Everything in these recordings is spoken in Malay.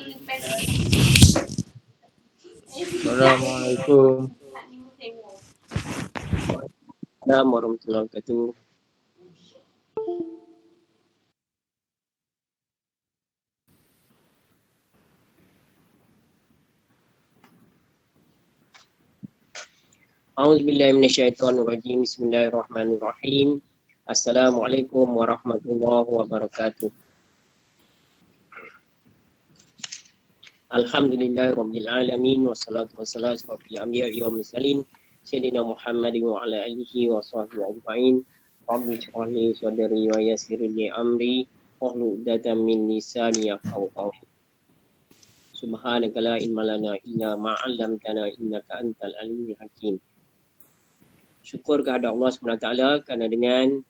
Assalamualaikum. Assalamualaikum warahmatullahi wabarakatuh. A'udzubillahi minasyaitonirrajim. Bismillahirrahmanirrahim. Assalamualaikum warahmatullahi wabarakatuh. Alhamdulillahirabbil alamin wassalatu wassalamu ala asyrofil anbiya'i wal mursalin sayyidina Muhammadin wa ala alihi wa sahbihi ajma'in. Rabbi shrah li sadri wa yassir li amri wahlul 'uqdatam min lisani yafqahu qawli. Subhanaka la ilma lana illa ma 'allamtana innaka antal alimul hakim. Syukur kepada Allah SWT kerana dengan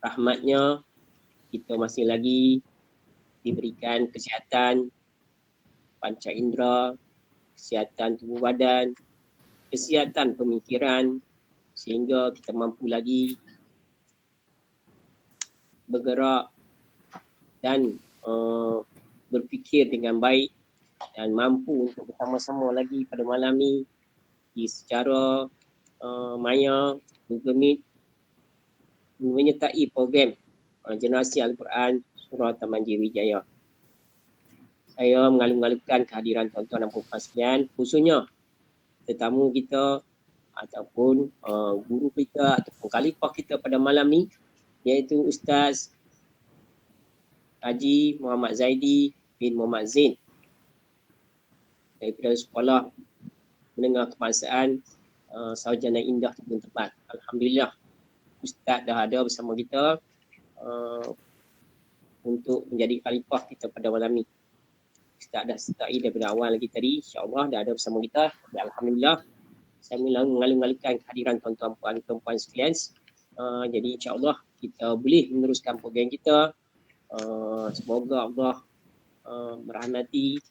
rahmatnya kita masih lagi diberikan kesihatan panca indera, kesihatan tubuh badan, kesihatan pemikiran sehingga kita mampu lagi bergerak dan berfikir dengan baik dan mampu untuk bersama-sama lagi pada malam ni secara maya Google Meet menyertai program Generasi Al-Quran Surah Taman Wijaya. Saya mengalu-alukan kehadiran tuan-tuan dan puan sekalian, khususnya tetamu kita ataupun guru kita ataupun khalifah kita pada malam ni, iaitu Ustaz Haji Muhammad Zaidi bin Muhammad Zain daripada Sekolah Menengah Kebangsaan Sarjana Indah Kebun Tepat. Alhamdulillah Ustaz dah ada bersama kita untuk menjadi khalifah kita pada malam ni. Ustaz dah sertai daripada awal lagi tadi, insya-Allah dah ada bersama kita. Alhamdulillah. Saya mengalu-alukan kehadiran tuan-tuan puan sekalian. Jadi insya-Allah kita boleh meneruskan program kita. Semoga Allah merahmati.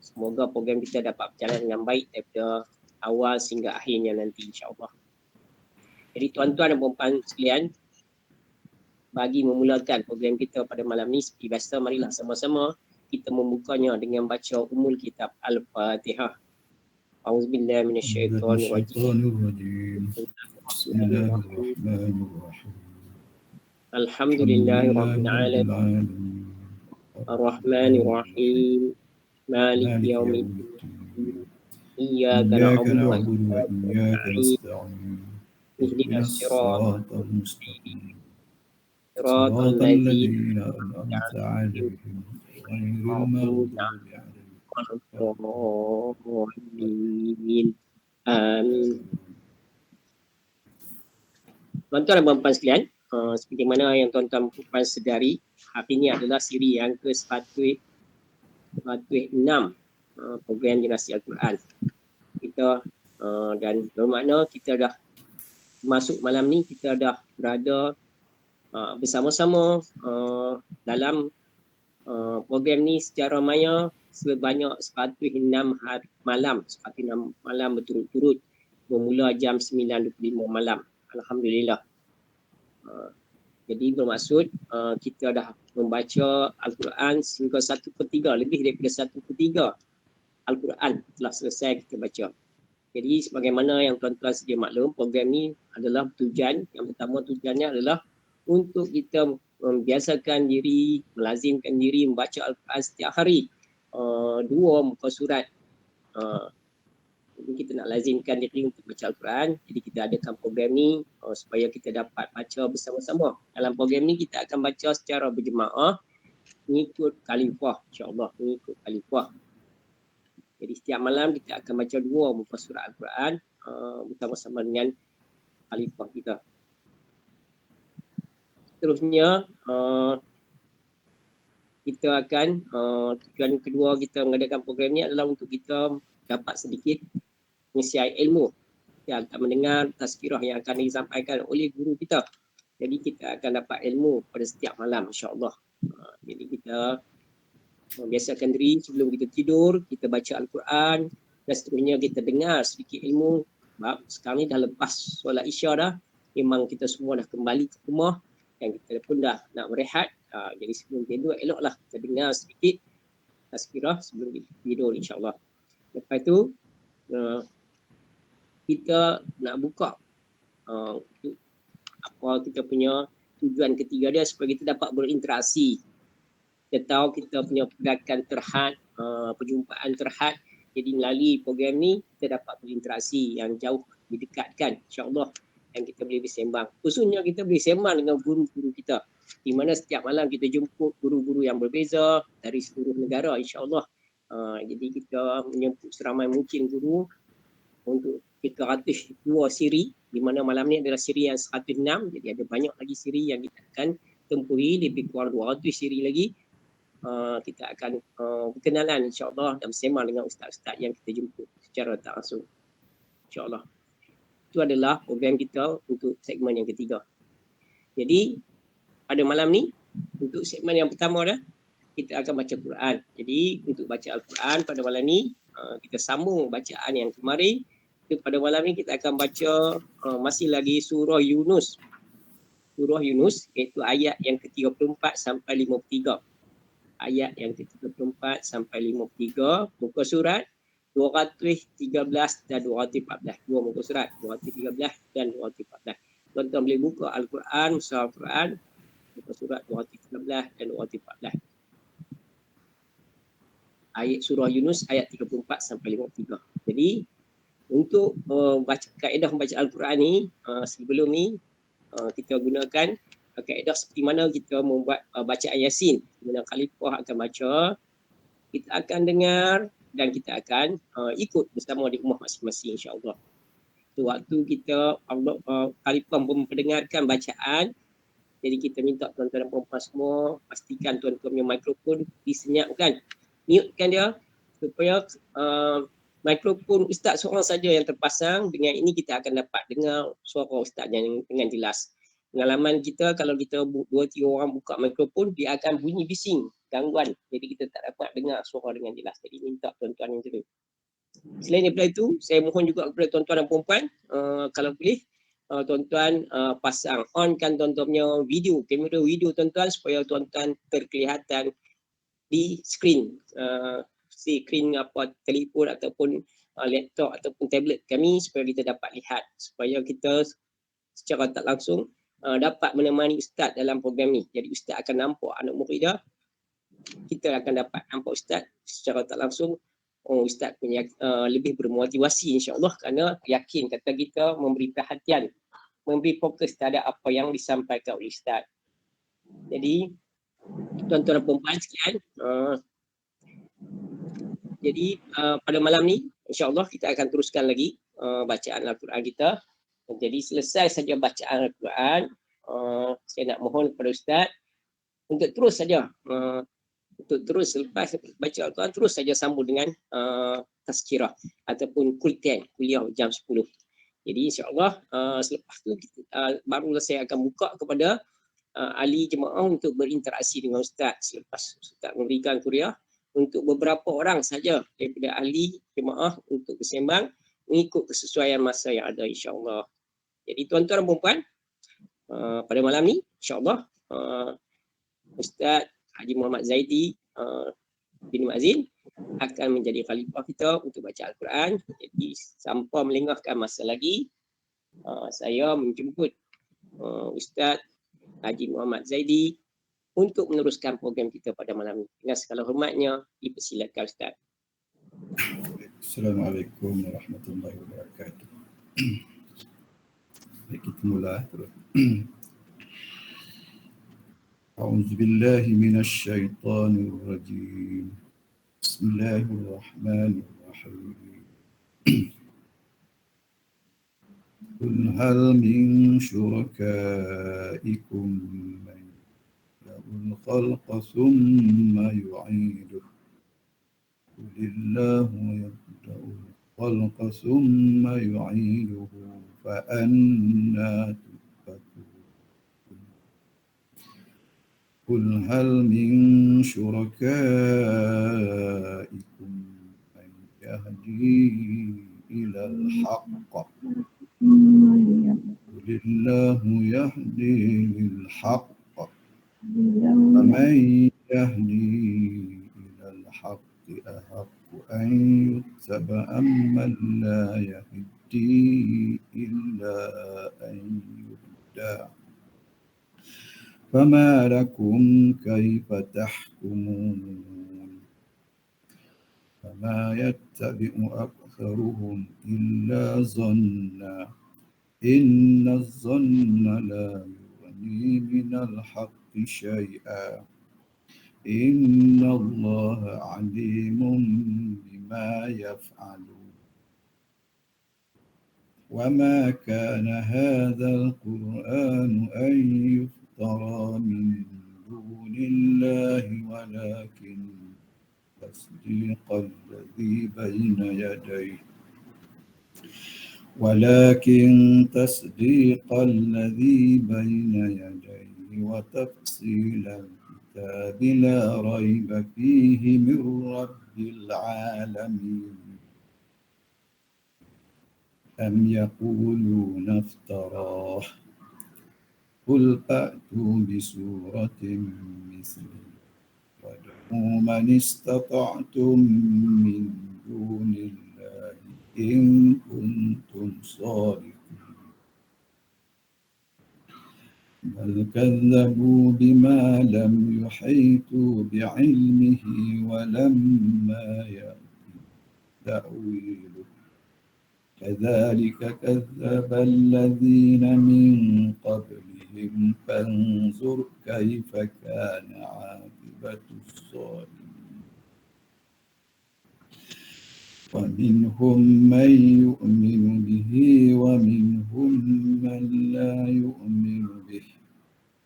Semoga program kita dapat berjalan dengan baik daripada awal sehingga akhirnya nanti insya-Allah. Jadi tuan-tuan dan puan sekalian, bagi memulakan program kita pada malam ni seperti biasa, marilah sama-sama kita membukanya dengan baca umul kitab Al-Fatihah. A'udzubillahi minasyaitonirrajim. Bismillahirrahmanirrahim. Alhamdulillahirabbil alamin. Ar-Rahmanirrahim. Maliki yaumiddin. Iyyaka na'budu wa iyyaka nasta'in. Ihdinas siratal mustaqim. Siratal ladzina an'amta 'alaihim ghairil maghdubi 'alaihim waladdallin. Amin. Tuan-tuan dan puan sekalian, seperti mana yang tuan-tuan dan puan sedari, hari ini adalah siri yang ke-106 program Generasi Al-Quran. Kita dan bermakna kita dah masuk malam ni, kita dah berada bersama-sama dalam program ni secara maya sebanyak 106 malam berturut-turut bermula jam 9.25 malam. Alhamdulillah. Jadi bermaksud kita dah membaca Al-Quran sehingga 1/3, lebih daripada 1/3 Al-Quran telah selesai kita baca. Jadi sebagaimana yang tuan-tuan sedia maklum, program ni adalah tujuan, yang pertama tujuannya adalah untuk kita membiasakan diri, melazimkan diri membaca Al-Quran setiap hari. 2 muka surat. Jadi kita nak lazimkan diri untuk baca Al-Quran. Jadi kita adakan program ni supaya kita dapat baca bersama-sama. Dalam program ni kita akan baca secara berjemaah mengikut khalifah, insya-Allah mengikut khalifah. Jadi setiap malam kita akan baca 2 muka surat Al-Quran bersama-sama dengan khalifah kita. Seterusnya kita akan tujuan kedua kita mengadakan program ni adalah untuk kita dapat sedikit mengisi ilmu yang akan mendengar tazkirah yang akan disampaikan oleh guru kita. Jadi kita akan dapat ilmu pada setiap malam, insya-Allah. Jadi kita membiasakan diri sebelum kita tidur, kita baca Al-Quran dan seterusnya kita dengar sedikit ilmu. Sebab sekarang ni dah lepas solat Isya dah, memang kita semua dah kembali ke rumah dan kita pun dah nak berehat. Jadi sebelum tidur eloklah kita dengar sedikit tazkirah sebelum tidur insya-Allah. Lepas tu kita nak buka apa kita punya tujuan ketiga dia supaya kita dapat berinteraksi. Kita tahu kita punya pergerakan terhad, perjumpaan terhad. Jadi melalui program ni kita dapat berinteraksi yang jauh didekatkan insya-Allah, dan kita boleh bersembang. Khususnya kita boleh sembang dengan guru-guru kita, di mana setiap malam kita jemput guru-guru yang berbeza dari seluruh negara insya-Allah. Jadi kita menjemput seramai mungkin guru untuk 302 siri, di mana malam ni adalah siri yang 106. Jadi ada banyak lagi siri yang kita akan tempuhi, lebih kurang 200 siri lagi. Kita akan berkenalan insya-Allah dan bersembang dengan ustaz-ustaz yang kita jemput secara tak langsung insya-Allah. Itu adalah program kita untuk segmen yang ketiga. Jadi pada malam ni untuk segmen yang pertama dah kita akan baca Quran. Jadi untuk baca Al-Quran pada malam ni kita sambung bacaan yang kemarin. Pada malam ni kita akan baca masih lagi surah Yunus. Surah Yunus iaitu ayat yang ke-34 sampai 53. Ayat yang ke-34 sampai 53, muka surat 213 dan 214. Dua muka surat 213 dan 214. Tuan-tuan boleh buka Al-Quran, surah Al-Quran, muka surat 213 dan 214. Ayat surah Yunus ayat 34 sampai 53. Jadi untuk baca kaedah membaca Al-Quran ni, sebelum ni kita gunakan kaedah seperti mana kita membuat bacaan Yasin. Di mana khalifah akan baca, kita akan dengar dan kita akan ikut bersama di rumah masing-masing insya-Allah. So, waktu kita khalifah memperdengarkan bacaan, jadi kita minta tuan-tuan dan puan-puan semua pastikan tuan-tuan punya mikrofon disenyapkan, mute-kan dia supaya mikrofon ustaz seorang saja yang terpasang. Dengan ini kita akan dapat dengar suara ustaz yang dengan jelas. Pengalaman kita kalau kita 2-3 orang buka mikrofon, dia akan bunyi bising, gangguan. Jadi kita tak dapat dengar suara dengan jelas. Jadi minta tuan-tuan yang jelas. Selain daripada itu, saya mohon juga kepada tuan-tuan dan puan-puan, kalau boleh tuan-tuan pasang onkan tuan-tuan punya video, kamera video tuan-tuan supaya tuan-tuan terkelihatan di skrin apa telefon ataupun laptop ataupun tablet kami, supaya kita dapat lihat, supaya kita secara tak langsung dapat menemani ustaz dalam program ni. Jadi ustaz akan nampak anak murid dia, kita akan dapat nampak ustaz secara tak langsung. Ustaz punya lebih bermotivasi insya-Allah, kerana yakin kata kita memberi perhatian, memberi fokus terhadap apa yang disampaikan oleh ustaz. Jadi tuan-tuan dan puan-puan sekalian, jadi pada malam ni insya-Allah kita akan teruskan lagi bacaan Al-Quran kita. Jadi selesai saja bacaan Al-Quran, saya nak mohon kepada ustaz untuk terus saja selepas baca Al-Quran terus saja sambung dengan tazkirah ataupun kuliah jam 10. Jadi insya-Allah selepas tu barulah saya akan buka kepada ahli jemaah untuk berinteraksi dengan ustaz. Selepas ustaz memberikan kuliah, untuk beberapa orang saja daripada ahli jemaah untuk bersembang mengikut kesesuaian masa yang ada insya-Allah. Jadi tuan-tuan dan puan-puan, pada malam ni insya-Allah Ustaz Haji Muhammad Zaidi bin Mazin akan menjadi khalifah kita untuk baca Al-Quran. Jadi tanpa melengahkan masa lagi, saya menjemput Ustaz Haji Muhammad Zaidi untuk meneruskan program kita pada malam ini. Dengan segala hormatnya, dipersilakan Ustaz. Assalamualaikum warahmatullahi wabarakatuh. Baik, kita mula terus. A'udzubillahi minasyaitonir rajim. Bismillahirrahmanirrahim. Qul hal min syurakaikum man yabda'ul khalqa thumma yu'iduhu. Qulillahu yabda'ul khalqa thumma yu'iduhu fa anna tufakun. Qul hal min syurakaikum man yahdi ilal haqq. Qulillahu yahdi lil haqq. Faman yahdi ilal haqq أحق أن يتبع أمن لا يهدي إلا أن يهدى فما لكم كيف تحكمون فما يتبع أكثرهم إلا ظنا إن الظن لا يغني من الحق شيئا إن الله عليم بما يفعلون وما كان هذا القرآن أن يفترى من دون الله ولكن تصديق الذي بين يديه وتفصيل الكتاب لا ريب فيه من رب العالمين أم يقولون افتراه قل فأتوا بسورة مثله وادعوا من استطعتم من دون الله إن كنتم صادقين بل كذبوا بما لم يحيطوا بعلمه ولما يأتي تأويله كذلك كذب الذين من قبلهم فانظر كيف كان عاقبة الظالمين ومنهم من يؤمن به ومنهم من لا يؤمن به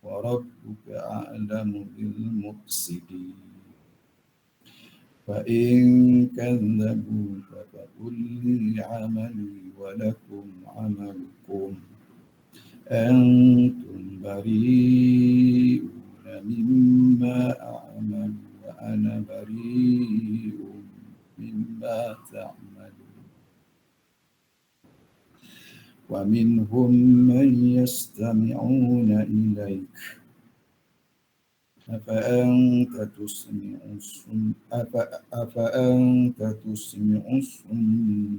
وربك أعلم بالمفسدين فإن كذبوك فقل لي عملي ولكم عملكم أنتم بريئون مما أعمل وأنا بريء مما تعملون ومنهم من يستمعون إليك أفأنت تسمع الصم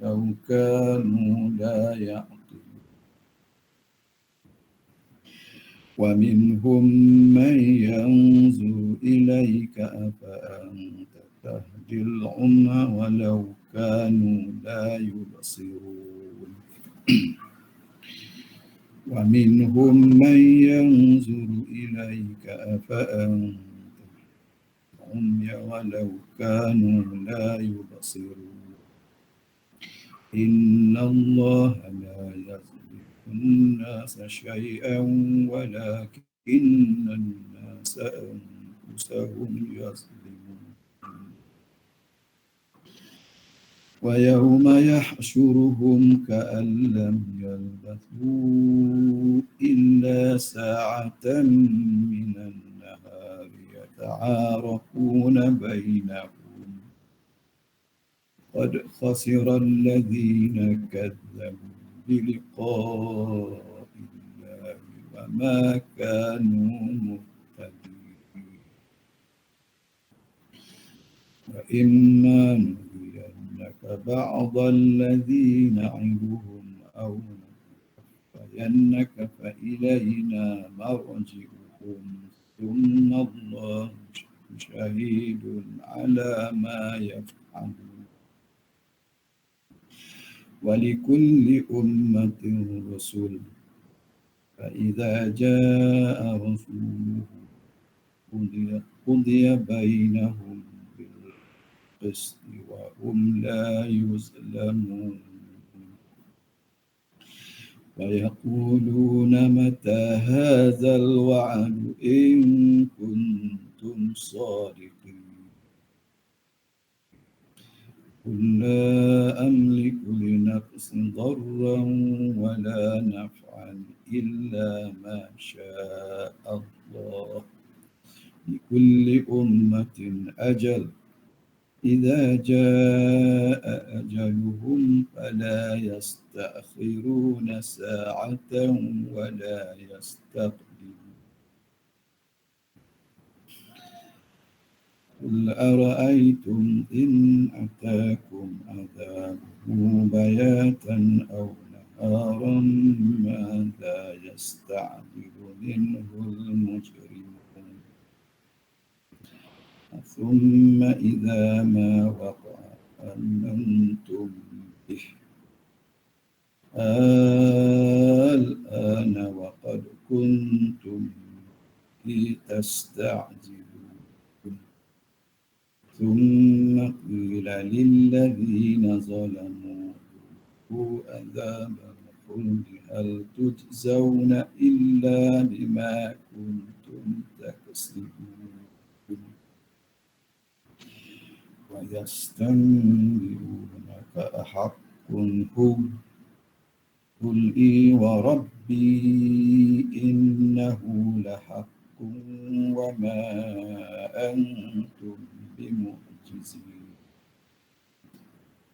ولو كانوا لا يعقلون ومنهم من ينظر إليك أفأنت تهدي العمى ولو كانوا لا يبصرون ومنهم من ينظر إليك أفأنت عمي ولو كانوا لا يبصرون إن الله لا يظلم الناس شيئا ولكن الناس أنفسهم يظلمون ويوم يحشرهم كأن لم يلبثوا إلا ساعة من النهار يتعارفون بينهم قد خسر الذين كذبوا بلقاء الله وما كانوا مهتدين وإما نرينك بعض الذي نعدهم أو نتوفينك فإلينا مرجعهم ثم الله شهيد على ما يفعلون ولكل أمة رسول فإذا جاء رسوله قضي بينهم بالقسط وهم لا يظلمون ويقولون متى هذا الوعد إن كنتم صادقين قل لا أملك لنفسي ضرا ولا نفعا إلا ما شاء الله لكل أمة أجل إذا جاء أجلهم فلا يستأخرون ساعة ولا يستقدمون قل أرأيتم إن أتاكم عذابه بياتا أو نهارا ماذا يستعجل منه المجرمون ثم إذا ما وقع آمنتم به الآن وقد كنتم به تستعجلون ثم قيل للذين ظلموا ذوقوا عذاب الخلد هل تجزون إلا بما كنتم تكسبون ويستنبئونك أحق هو قل إي وربي إنه لحق وما أنتم بمعجزين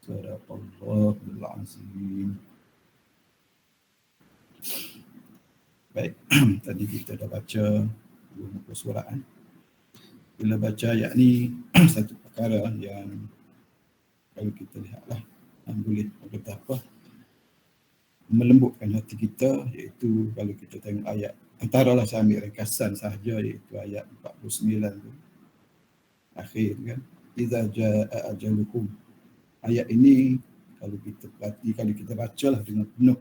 صدق الله العظيم. Baik, tadi kita dah baca dua muka surat. Bila baca ayat ni satu perkara yang kalau kita lihatlah boleh kata apa, melembutkan hati kita, iaitu kalau kita tengok ayat, antaralah saya ambil ringkasan sahaja, iaitu ayat 49 tu akhir kan, idza jaa ajalukum. Ayat ini kalau kita perhati, kalau kita bacalah dengan penuh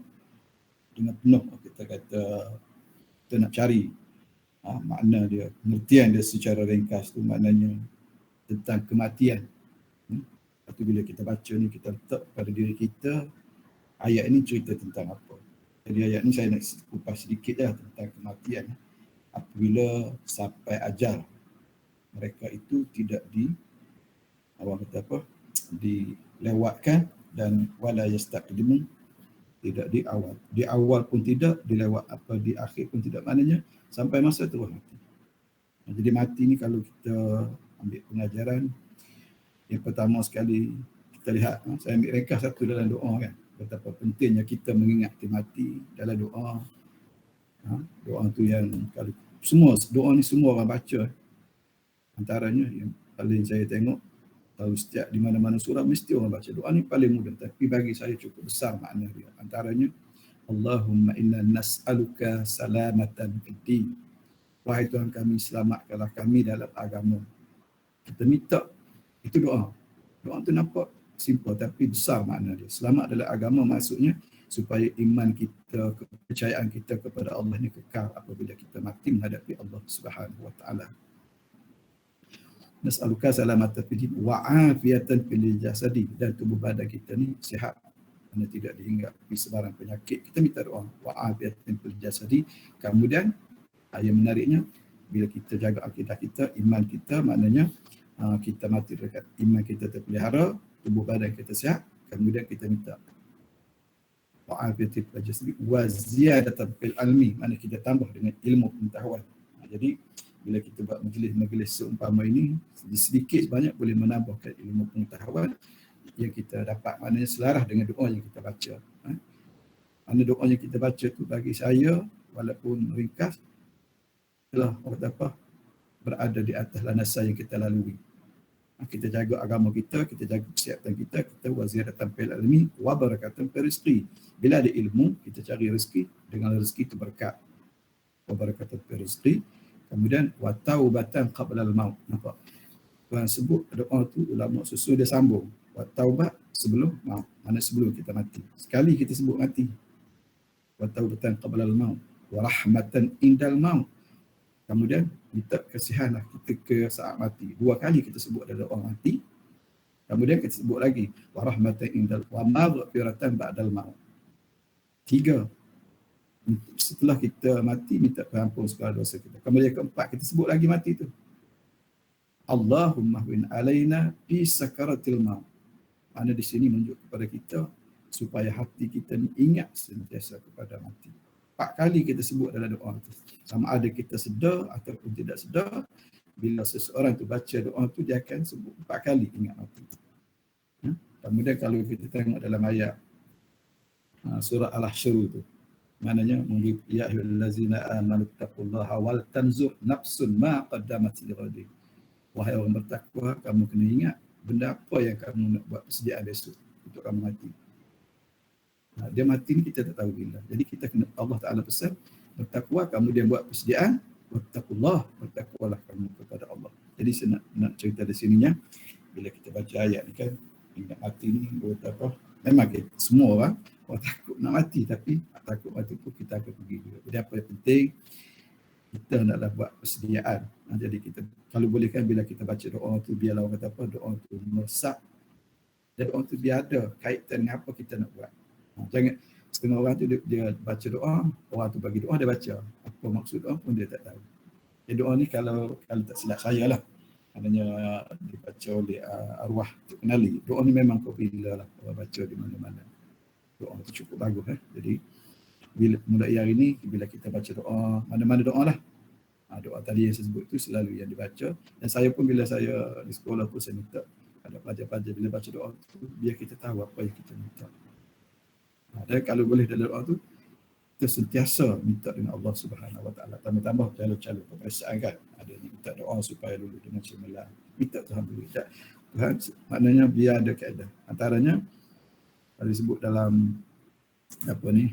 kita kata kita nak cari makna dia, pengertian dia secara ringkas tu maknanya tentang kematian. Lepas bila kita baca ni, kita letak pada diri kita ayat ini cerita tentang apa. Jadi ayat ni saya nak kupas sedikit lah tentang kematian. Apabila sampai ajal, mereka itu tidak dilewatkan, dan wala yastaqdimun, tidak di awal pun tidak, dilewat apa di akhir pun tidak, maknanya sampai masa terus mati. Jadi mati ni kalau kita ambil pengajaran, yang pertama sekali kita lihat, saya ambil ringkas satu dalam doa kan, betapa pentingnya kita mengingat mati dalam doa. Doa tu yang kalau semua doa ni semua orang baca. Antaranya yang paling saya tengok, tahu setiap di mana-mana surah mesti orang baca doa ni, paling mudah tapi bagi saya cukup besar makna dia. Antaranya Allahumma inna nas'aluka salamatan fid din. Wahai Tuhan kami, selamatkanlah kami dalam agama. Kita minta, itu doa. Doa tu nampak simple tapi besar makna dia. Selamat dalam agama maksudnya supaya iman kita, kepercayaan kita kepada Allah ni kekal apabila kita mati menghadapi Allah Subhanahu wa taala. Nas'aluka salamatan fid din wa afiatan fil jasadi, dan tubuh badan kita ni sihat, mana tidak dihinggapi sebarang penyakit. Kita minta doa wa afiatan fil jasadi. Kemudian yang menariknya, bila kita jaga akidah kita, iman kita, maknanya kita mati dekat iman kita terpelihara, tubuh badan kita sihat. Kemudian kita minta wa afiatan fil jasadi wa ziyadatan fil ilmi, maknanya kita tambah dengan ilmu pengetahuan. Jadi bila kita buat majlis-majlis seumpama ini, sedikit sebanyak boleh menambahkan ilmu pengetahuan yang kita dapat, maknanya selaras dengan doa yang kita baca. Mana doa yang kita baca tu bagi saya, walaupun ringkas, telah berada di atas landasan yang kita lalui. Kita jaga agama kita, kita jaga kesihatan kita, kita waziratan fil ilmi wa barakatan fil rizqi. Bila ada ilmu, kita cari rezeki, dengan rezeki itu berkat. Wa barakatan fil rizqi. Kemudian wa taubatan qabla al-maut. Nampak? Tuhan sebut doa tu, ulama susul dia sambung. Wa taubat sebelum maut. Mana sebelum kita mati. Sekali kita sebut mati. Wa taubatan qabla al-maut. Wa rahmatan indal maut. Kemudian minta kasihanlah kita ke saat mati. Dua kali kita sebut dalam doa mati. Kemudian kita sebut lagi wa rahmatan indal wa maghfiratan ba'dal maut. Tiga. Setelah kita mati, minta pengampun segala dosa kita. Kemudian keempat, kita sebut lagi mati tu. Allahumma win alaina fi sakaratil maut. Mana di sini menunjuk kepada kita supaya hati kita ni ingat sentiasa kepada mati. 4 kali kita sebut dalam doa tu. Sama ada kita sedar ataupun tidak sedar, bila seseorang tu baca doa tu, dia akan sebut 4 kali ingat mati. Kemudian kalau kita tengok dalam ayat surah Al-Hasyr tu, maknanya ya ayyuhallazina amanu taqullaha wal tanzur nafsun ma qaddamat lighadin. Wahai orang bertakwa, kamu kena ingat benda apa yang kamu nak buat persediaan besok untuk kamu mati. Dia mati ni kita tak tahu bila. Jadi kita kena, Allah Ta'ala pesan, bertakwa, kamu dia buat persediaan, wattaqullah, bertakwalah kamu kepada Allah. Jadi saya nak cerita di sininya, bila kita baca ayat ni kan, ingat mati ni, apa, memang kita, semua orang takut nak mati, tapi takut mati pun kita akan pergi juga. Jadi apa yang penting, kita naklah buat persediaan. Jadi kita, kalau boleh kan, bila kita baca doa tu, biarlah orang kata apa, doa tu meresap, dan doa tu biar ada kaitan dengan apa kita nak buat. Jangan setengah orang tu dia baca doa, orang tu bagi doa, dia baca. Apa maksud doa pun dia tak tahu. Doa ni kalau tak silap saya lah, adanya dibaca oleh arwah tu kenali. Doa ni memang popular lah, orang baca di mana-mana. Doa tu cukup bagus. Jadi bila mulai hari ni, bila kita baca doa, mana-mana doa lah. Doa tadi yang saya sebut tu selalu yang dibaca. Dan saya pun bila saya di sekolah pun saya minta ada pelajar-pelajar bila baca doa tu, biar kita tahu apa yang kita minta. Dan kalau boleh dalam doa tu, kita sentiasa minta dengan Allah Subhanahu Wa Taala. Tambah-tambah calon-calon peperiksaan kan. Ada yang minta doa supaya lulus dengan cemerlang. Minta Tuhan dulu. Tuhan maknanya biar ada kaedah. Antaranya ada disebut dalam apa ni,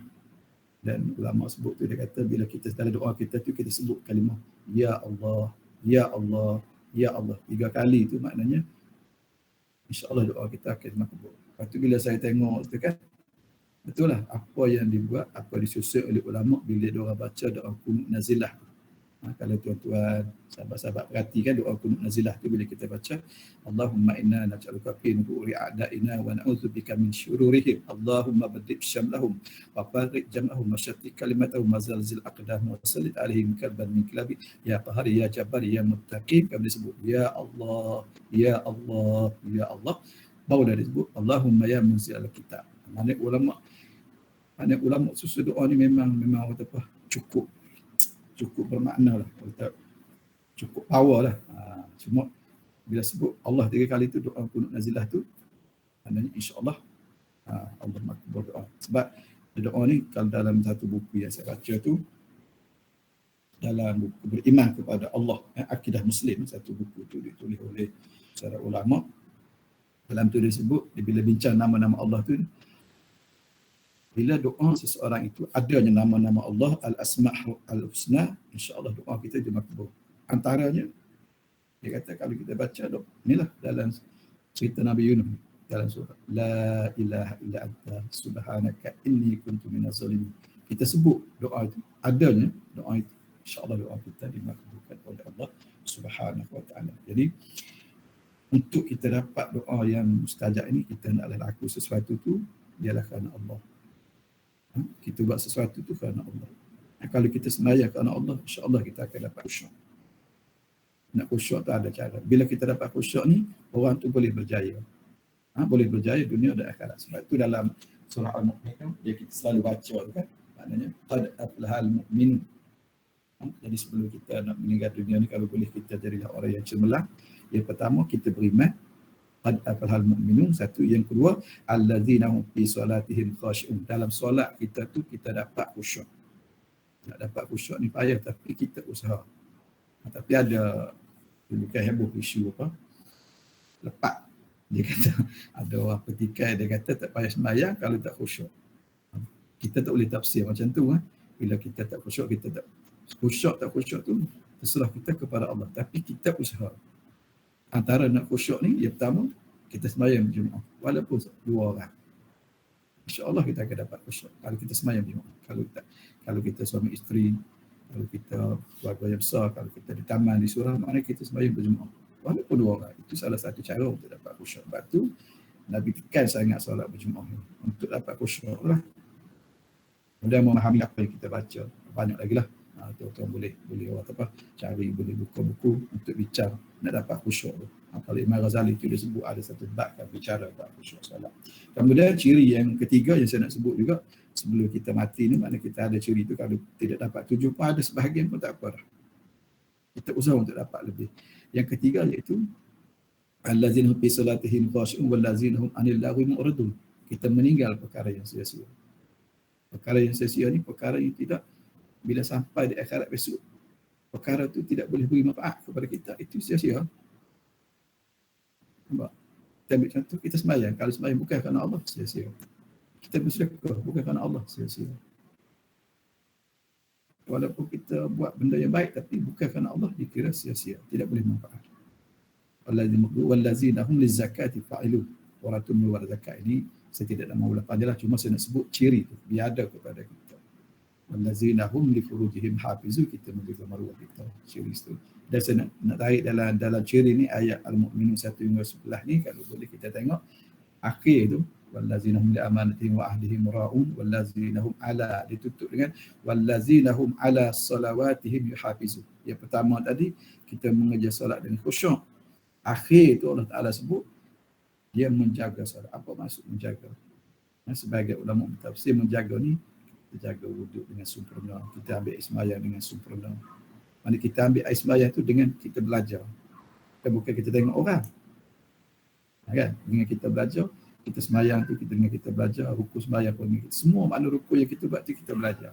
dan ulama sebut tu, dia kata bila kita dalam doa kita tu, kita sebut kalimah Ya Allah, Ya Allah, Ya Allah 3 kali tu, maknanya insya-Allah doa kita akan makbul. Lepas tu bila saya tengok tu kan, betul lah apa yang dibuat, apa disusun oleh ulama bila diorang baca doa kunut nazilah. Kalau tuan-tuan, sahabat-sahabat perhatikan doa kunut nazilah tu, bila kita baca Allahumma inna naj'aluka fi nururi a'da'ina wa na'udzubika min syururihim Allahumma badib syamlahum wa farik jam'ahum wa syattik kalimatahum wa zalzil aqdahum wa sallit alaihim kalban min kilabi ya qahar ya jabbar ya muttaqin. Kami disebut Ya Allah, Ya Allah, Ya Allah. Barulah disebut Allahumma ya munzil al-kitab. Mana ulama susun doa ni memang apa, cukup bermakna lah, cukup power lah. Cuma bila sebut Allah 3 kali tu, doa kunut nazilah tu, maknanya insya-Allah Allah makbul doa. Sebab doa ni kalau dalam satu buku yang saya baca tu, dalam buku Beriman kepada Allah, Akidah Muslim, satu buku tu ditulis oleh seorang ulama. Dalam tu dia sebut, bila bincang nama-nama Allah tu, bila doa seseorang itu adanya nama-nama Allah Al-Asma'ul Husna, insya-Allah doa kita dia makbul. Antaranya dia kata kalau kita baca doa inilah dalam cerita Nabi Yunus dalam surah La ilaha illa anta subhanaka inni kuntu minaz zalimin. Kita sebut doa itu, adanya doa itu, insya-Allah doa kita dimakbulkan oleh Allah Subhanahu Wa Taala. Jadi untuk kita dapat doa yang mustajab ini, kita naklah laku sesuatu tu ialah kerana Allah. Kita buat sesuatu tu kerana Allah. Kalau kita sembahyang kerana Allah, insya-Allah kita akan dapat khusyuk. Nak khusyuk tu ada cara. Bila kita dapat khusyuk ni, orang tu boleh berjaya. Boleh berjaya dunia dan akhirat. Sebab tu dalam surah Al-Mu'min dia kita selalu baca tu kan. Maknanya qad aflahal mu'minun. Jadi sebelum kita nak meninggal dunia ni, kalau boleh kita jadilah orang yang cemerlang. Yang pertama, kita beriman. Qad aflahal mu'minun. Satu. Yang kedua, allazina hum fi solatihim khashi'un. Dalam solat kita tu kita dapat khusyuk. Nak dapat khusyuk ni payah, tapi kita usaha. Tapi ada bukan heboh isu apa, lepak. Dia kata ada orang petikai, dia kata tak payah sembahyang kalau tak khusyuk. Kita tak boleh tafsir macam tu. Bila kita tak khusyuk, kita tak khusyuk tu terserah kita kepada Allah. Tapi kita usaha. Antara nak khusyuk ni, yang pertama, kita sembahyang berjemaah. Walaupun 2 orang. InsyaAllah kita akan dapat khusyuk. Kalau kita sembahyang berjemaah. Kalau kita suami isteri, kalau kita keluarga yang besar, kalau kita di taman, di surau, maknanya kita sembahyang berjemaah. Walaupun 2 orang. Itu salah satu cara untuk dapat khusyuk. Sebab tu, Nabi tekan sangat solat berjemaah ni. Untuk dapat khusyuk lah. Kemudian memahami apa yang kita baca. Banyak lagi lah. Tuan-tuan boleh cari, boleh buka buku untuk bicara nak dapat khusyuk tu. Kalau Imam Ghazali tu dia sebut ada satu bab yang bicara tentang khusyuk solat. Kemudian ciri yang ketiga yang saya nak sebut juga, sebelum kita mati ni, maknanya kita ada ciri tu, kalau tidak dapat 7 pun ada sebahagian pun tak apa dah. Kita usaha untuk dapat lebih. Yang ketiga iaitu allazina hum fi salatihim khashi'un wallazina hum 'anil lagwi mu'ridun. Kita meninggal perkara yang sia-sia. Perkara yang sia-sia ni perkara yang tidak, bila sampai di akhirat besok, perkara tu tidak boleh beri manfaat kepada kita, itu sia-sia. Nampak? Kita ambil contoh, kita sembahyang. Kalau sembahyang bukan kerana Allah, sia-sia. Kita bersedekah bukan kerana Allah, sia-sia. Walaupun kita buat benda yang baik tapi bukan kerana Allah, dikira sia-sia, tidak boleh manfaat. Wallazina hum lizakati fa'ilun. Orang tu mengeluarkan zakat ini, saya tidak nak mahu lapar je lah, cuma saya nak sebut ciri tu, biar ada kepada kita. Wallazina hum li furujihim hafizu, kita menjaga maruah kita, ciri itu. Dan saya nak tarik dalam ciri ni, ayat Al-Mu'minun 1 hingga 11 ni, kalau boleh kita tengok, akhir tu, wallazina hum li amanatihim wa ahdihim ra'un, wallazina hum ala, ditutup dengan wallazina hum ala salawatihim yuhafizu. Yang pertama tadi, kita mengejar solat dengan khusyuk. Akhir tu Allah Ta'ala sebut, dia menjaga solat. Apa maksud menjaga? Sebagai ulama tafsir, menjaga ni, kita jaga wuduk dengan sempurna, kita ambil air sembahyang dengan sempurna. Mana kita ambil air sembahyang tu dengan kita belajar. Bukan kita tengok orang. Kan? Dengan kita belajar, kita sembahyang tu kita dengan kita belajar, rukuk sembahyang pun kita. Semua makna rukuk yang kita buat tu kita belajar.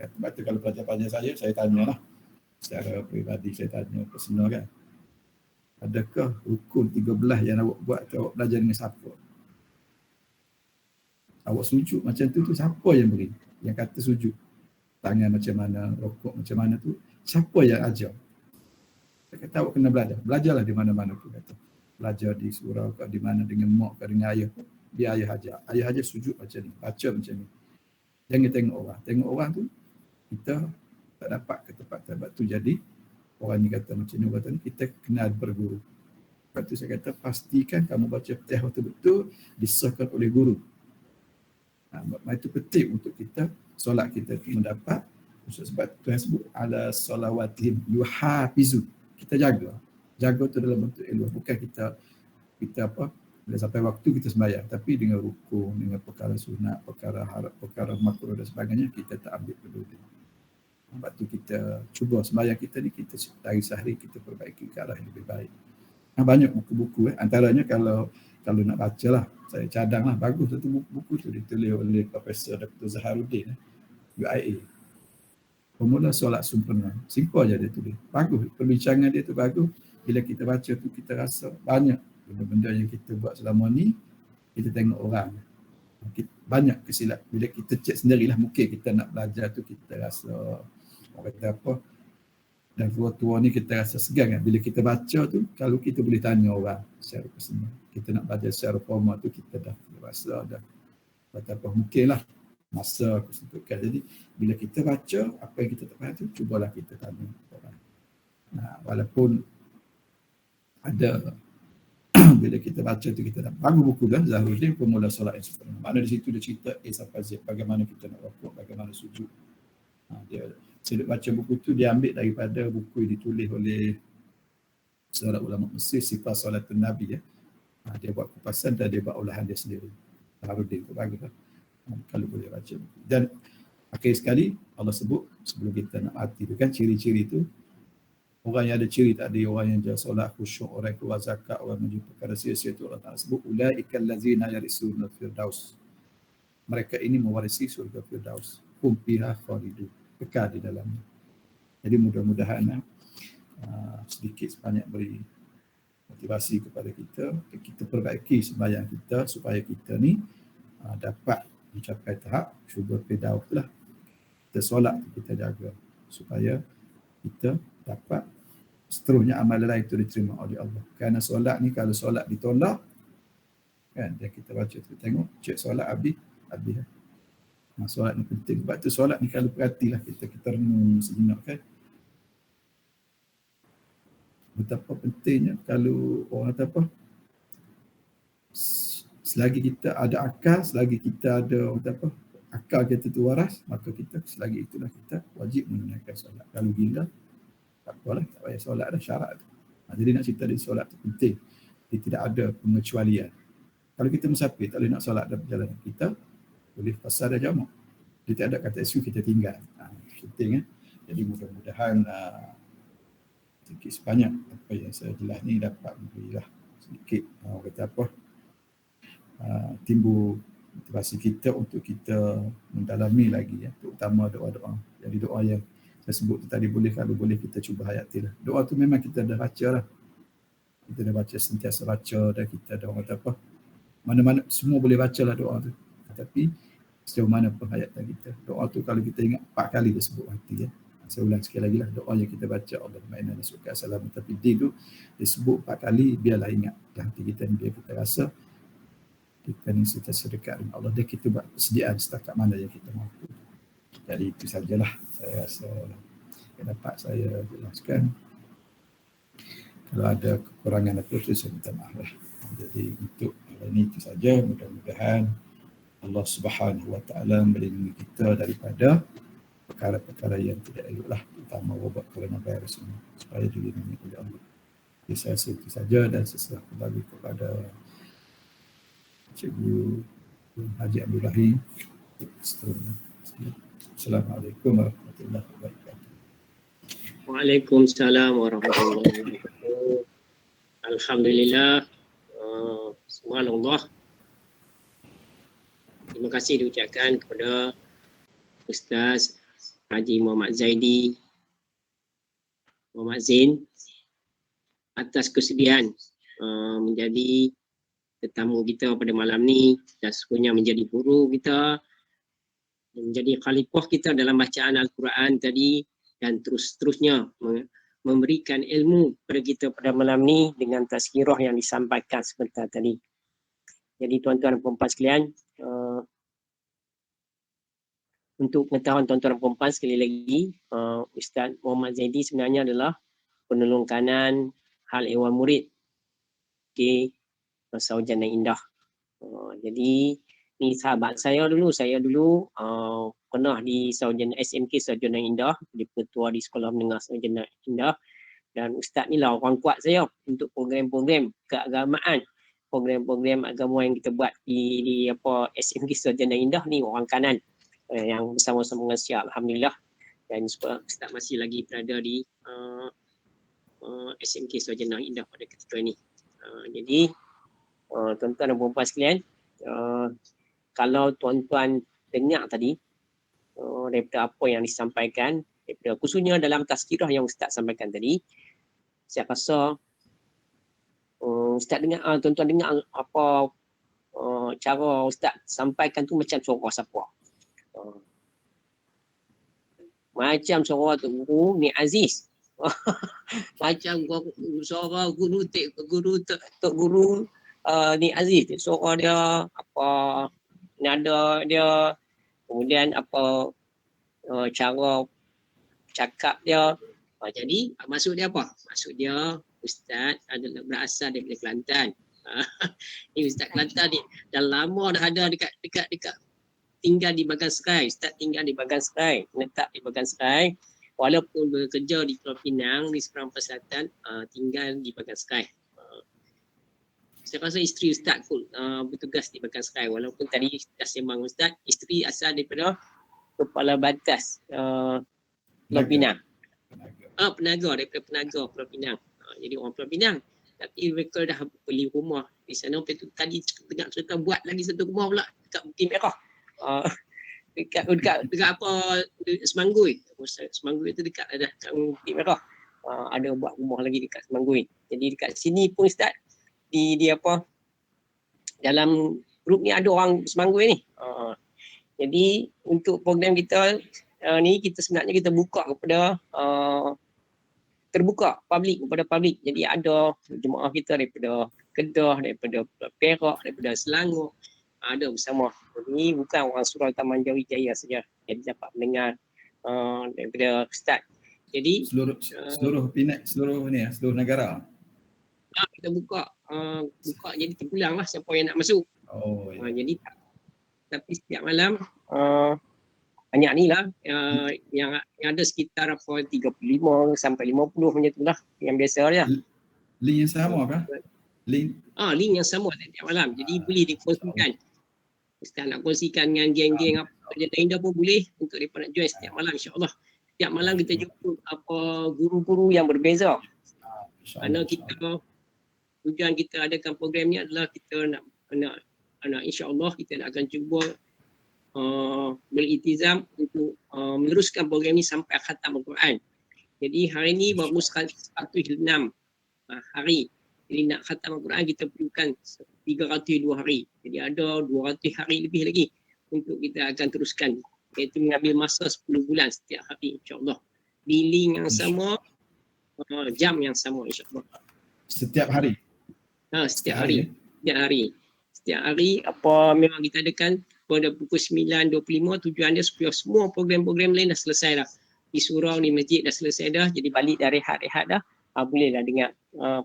Sebab tu kalau pelajar-pelajar saya tanyalah. Secara peribadi saya tanya personal kan. Adakah rukun 13 yang awak buat tu awak belajar dengan siapa? Awak sujud macam tu siapa yang beri? Yang kata sujud. Tangan macam mana, rokok macam mana tu, siapa yang ajar? Saya kata awak kena belajar. Belajarlah di mana-mana tu kata. Belajar di surau ke di mana dengan mak ke dengan ayah. Dia ayah ajar. Ayah ajar sujud macam ni, baca macam ni. Jangan tengok orang. Tengok orang tu kita tak dapat ke tempat sebab tu jadi orang ni kata macam ni, orang kita kena berguru. Sebab tu saya kata pastikan kamu baca Fatihah betul-betul disahkan oleh guru. Itu penting untuk kita solat kita mendapat, sebab Tuhan sebut ala salawatihim yuhafizu, kita jaga tu dalam bentuk ilmu, bukan kita apa bila sampai waktu kita sembahyang tapi dengan rukun, dengan perkara sunat, perkara harap, perkara makruh dan sebagainya kita tak ambil peduli. Sebab tu kita cuba sembahyang kita ni kita dari sehari kita perbaiki ke arah yang lebih baik. Banyak buku-buku antaranya kalau nak baca lah, saya cadang lah, bagus satu buku tu ditulis oleh Profesor Dr. Zaharuddin, UIA. Pemula solat sempurna. Simple je dia tulis. Bagus, perbincangan dia tu bagus. Bila kita baca tu kita rasa banyak benda-benda yang kita buat selama ni, kita tengok orang. Banyak kesilap. Bila kita cek sendirilah, mungkin kita nak belajar tu kita rasa, orang kata apa, dan tua-tua ni kita rasa segan kan. Bila kita baca tu, kalau kita boleh tanya orang secara personal, kita nak belajar secara formal tu, kita dah rasa dah apa mungkinlah masa kesentukan. Jadi bila kita baca apa yang kita tak faham tu, cubalah kita tanya orang. Walaupun ada bila kita baca tu kita dah bagus buku dah Zaharuddin Pemula Solat yang Sempurna. Mana di situ dia cerita A sampai Z bagaimana kita nak rukuk, bagaimana sujud. Dia saya baca buku tu, dia ambil daripada buku yang ditulis oleh seorang ulama Mesir, Sifat Salatun Nabi ya. Dia buat kupasan dan dia buat olahan dia sendiri. Zaharuddin tu bagus lah. Kalau boleh baca. Dan akhir sekali Allah sebut sebelum kita nak mati tu kan, ciri-ciri tu orang yang ada ciri tadi, orang yang jaga solat khusyuk, orang yang keluar zakat, orang yang perkara sia-sia tu Allah Ta'ala sebut ulaikal ladzina yarisuna firdaus. Mereka ini mewarisi surga firdaus. Hum fiha khalidun, kekal di dalamnya. Jadi mudah-mudahan sedikit sebanyak beri motivasi kepada kita perbaiki sembahyang kita supaya kita ni dapat mencapai tahap syurga firdaus lah. Kita solat kita jaga supaya kita dapat seterusnya amalan lain itu diterima oleh Allah. Kerana solat ni kalau solat ditolak kan, dan kita baca tu tengok cek solat habis. Solat ni penting. Sebab tu solat ni kalau perhatilah kita renung sejenak kan. Betapa pentingnya kalau orang kata apa, selagi kita ada akal, selagi kita ada akal kita tu waras, maka kita selagi itulah kita wajib menunaikan solat. Kalau gila, tak apalah, tak payah solat dah, syarat tu. Jadi nak cerita di solat tu penting. Dia tidak ada pengecualian. Kalau kita musafir, tak boleh nak solat dalam perjalanan kita, boleh pasal dah jamak. Dia tak ada kata isu kita tinggal. Penting kan. Jadi mudah-mudahan sedikit sebanyak apa yang saya jelas ni dapat memberilah sedikit kata apa timbul motivasi kita untuk kita mendalami lagi ya, terutama doa-doa. Jadi doa yang saya sebut tadi boleh, kalau boleh kita cuba hayatilah. Doa tu memang kita dah baca lah. Kita dah baca, sentiasa baca, dan kita ada orang kata apa, mana-mana semua boleh baca lah doa tu. Tapi sejauh mana penghayatan kita. Doa tu kalau kita ingat 4 kali dia sebut hati ya. Saya ulang sekali lagi lah, doa yang kita baca Allahumma inna nas'aluka as-salam tapi din tu disebut 4 kali, biarlah ingat dalam hati kita ni, biar kita rasa kita ni sentiasa dekat dengan Allah dan kita buat persediaan setakat mana yang kita mampu. Jadi itu sajalah saya rasa yang dapat saya jelaskan. Kalau ada kekurangan apa tu saya minta maaf lah. Jadi untuk hari ini itu saja, mudah-mudahan Allah Subhanahu Wa Taala melindungi kita daripada perkara-perkara yang tidak elok lah, terutama wabak coronavirus ini, supaya dilindungi oleh Allah. Jadi saya rasa itu saja dan saya kembali kepada Cikgu Haji Abdul Rahim. Assalamualaikum warahmatullahi wabarakatuh. Waalaikumsalam warahmatullahi wabarakatuh. Alhamdulillah. Subhanallah. Terima kasih diucapkan kepada Ustaz Haji Muhammad Zaidi Muhammad Zain atas kesediaan menjadi tetamu kita pada malam ni dan sesungguhnya menjadi guru kita, menjadi khalifah kita dalam bacaan Al-Quran tadi dan terus-terusnya memberikan ilmu kepada kita pada malam ni dengan tazkirah yang disampaikan sebentar tadi. Jadi tuan-tuan dan puan-puan sekalian, untuk pengetahuan tuan-tuan dan puan-puan sekali lagi, Ustaz Muhammad Zaidi sebenarnya adalah penolong kanan hal ehwal murid di Sarjana Indah. Jadi ni sahabat saya dulu pernah di Sarjana SMK Sarjana Indah, di ketua di Sekolah Menengah Sarjana Indah, dan Ustaz ni lah orang kuat saya untuk program-program keagamaan, program-program agama yang kita buat di SMK Sarjana Indah ni orang kanan yang bersama-sama dengan Syah, alhamdulillah. Dan Ustaz masih lagi berada di SMK Sarjana Indah pada ketika ini. Jadi tuan-tuan dan puan-puan sekalian, kalau tuan-tuan dengar tadi daripada apa yang disampaikan, daripada khususnya dalam tazkirah yang Ustaz sampaikan tadi, saya rasa Ustaz dengar, tuan-tuan dengar apa cara Ustaz sampaikan tu macam suara siapa? Macam suara Tok Guru ni Aziz. Macam suara guru Tok Guru ni Aziz. Suara dia apa, nada dia, kemudian apa cara cakap dia. Jadi maksud dia apa? Maksud dia Ustaz adalah berasal daripada Kelantan. Ni Ustaz Kelantan ni dah lama dah ada dekat tinggal di Bagan Serai. Ustaz tinggal di Bagan Serai, menetap di Bagan Serai. Walaupun bekerja di Pulau Pinang, di Seberang Selatan, tinggal di Bagan Serai. Saya rasa isteri Ustaz pun bertugas di Bagan Serai. Walaupun tadi dah sembang Ustaz, isteri asal daripada Kepala Batas Pulau Pinang. Penaga, daripada Penaga Pulau Pinang. Jadi orang Pulau Pinang. Tapi mereka dah beli rumah di sana. Lepas tu tadi tengah cerita buat lagi satu rumah pula dekat Bukit Merah. Dekat apa, Semanggui. Semanggui itu dekat Bukit Merah. Ada buat rumah lagi dekat Semanggui. Jadi dekat sini pun Ustaz di apa, dalam grup ni ada orang Semanggui ni. Jadi untuk program kita ni, kita sebenarnya kita buka kepada terbuka kepada publik. Jadi ada jemaah kita daripada Kedah, daripada Perak, daripada Selangor, ada bersama. Ini bukan orang Surau Taman Jawi-Jaya saja. Jadi dapat mendengar daripada Ustaz. Jadi seluruh Perak, seluruh negara. Kita buka jadi terpulang lah siapa yang nak masuk. Ya. Jadi tapi setiap malam banyak ni lah yang ada sekitar 35 sampai 50 macam tu lah yang biasa dia. Link yang sama kan? Link yang sama setiap malam. Jadi boleh dikongsikan. Ustaz nak kongsikan dengan geng-geng apa Sarjana Indah pun boleh untuk mereka nak join setiap malam, insya-Allah. Setiap malam kita jumpa apa guru-guru yang berbeza. Kerana kita tujuan kita adakan program ni adalah kita nak insya-Allah kita nak akan cuba beriltizam untuk meneruskan program ni sampai khatam Al-Quran. Jadi hari ni baru 106 hari Jadi nak khatam Al-Quran kita perlukan 302 hari. Jadi ada 200 hari lebih lagi untuk kita akan teruskan. Iaitu mengambil masa 10 bulan setiap hari insya-Allah. Billing yang sama, jam yang sama insya-Allah. Setiap hari? Setiap hari. Setiap hari. Setiap hari apa memang kita adakan pada pukul 9.25, tujuannya supaya semua program-program lain dah selesai dah. Di surau, di masjid dah selesai dah. Jadi balik dari rehat-rehat dah. Bolehlah dengar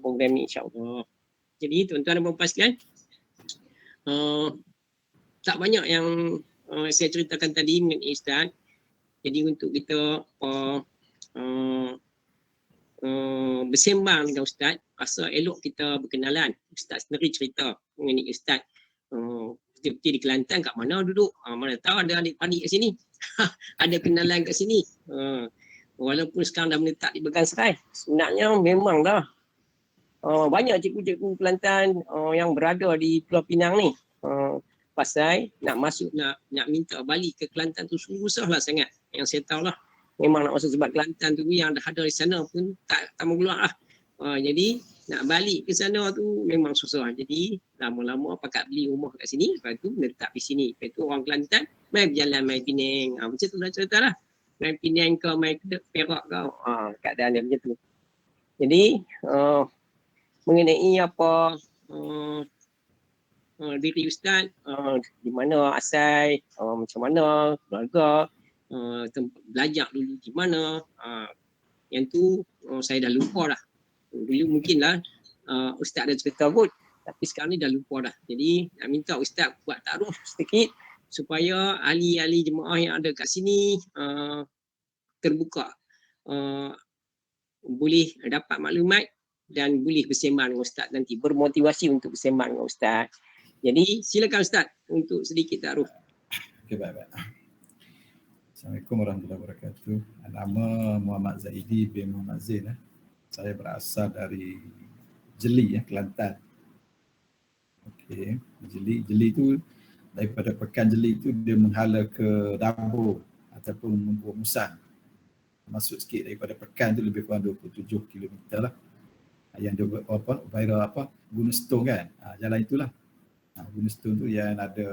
program ni insya-Allah. Jadi tuan-tuan dan puan-puan sekalian, tak banyak yang saya ceritakan tadi mengenai Ustaz. Jadi untuk kita bersembang dengan Ustaz, rasa elok kita berkenalan. Ustaz sendiri cerita mengenai Ustaz. Seperti di Kelantan kat mana duduk, mana tahu ada adik-adik kat sini. Ada kenalan kat sini. Walaupun sekarang dah menetap di Beganserai, sebenarnya memang dah banyak cikgu-cikgu Kelantan yang berada di Pulau Pinang ni. Pasal nak masuk, nak minta balik ke Kelantan tu susahlah sangat. Yang saya tahu lah, memang nak masuk sebab Kelantan tu yang dah ada di sana pun tak mau keluar lah. Jadi nak balik ke sana tu memang susah. Jadi lama-lama pakat beli rumah kat sini, lepas tu menetap di sini. Lepas tu orang Kelantan main berjalan, main Penang. Macam tu lah cerita lah. Main Penang ke, main Perak ke. Keadaan dia macam tu. Jadi mengenai apa diri Ustaz, di mana asal, macam mana keluarga, belajar dulu di mana, yang tu saya dah lupa dah. Dulu mungkinlah Ustaz ada cerita kot, tapi sekarang ni dah lupa dah. Jadi nak minta Ustaz buat taruh sedikit supaya ahli-ahli jemaah yang ada kat sini terbuka, boleh dapat maklumat dan boleh bersembang dengan Ustaz nanti, bermotivasi untuk bersembang dengan Ustaz. Jadi silakan Ustaz untuk sedikit taruh. Okey, baik-baik. Assalamualaikum warahmatullahi wabarakatuh. Nama Muhammad Zaidi bin Muhammad Zain. Saya berasal dari Jeli, Kelantan. Okey, Jeli tu daripada Pekan Jeli tu dia menghala ke Dabur ataupun Membuah Musan. Masuk sikit daripada Pekan tu lebih kurang 27 km lah. Yang dia viral Gunung Stone kan. Jalan itulah. Gunung Stone tu yang ada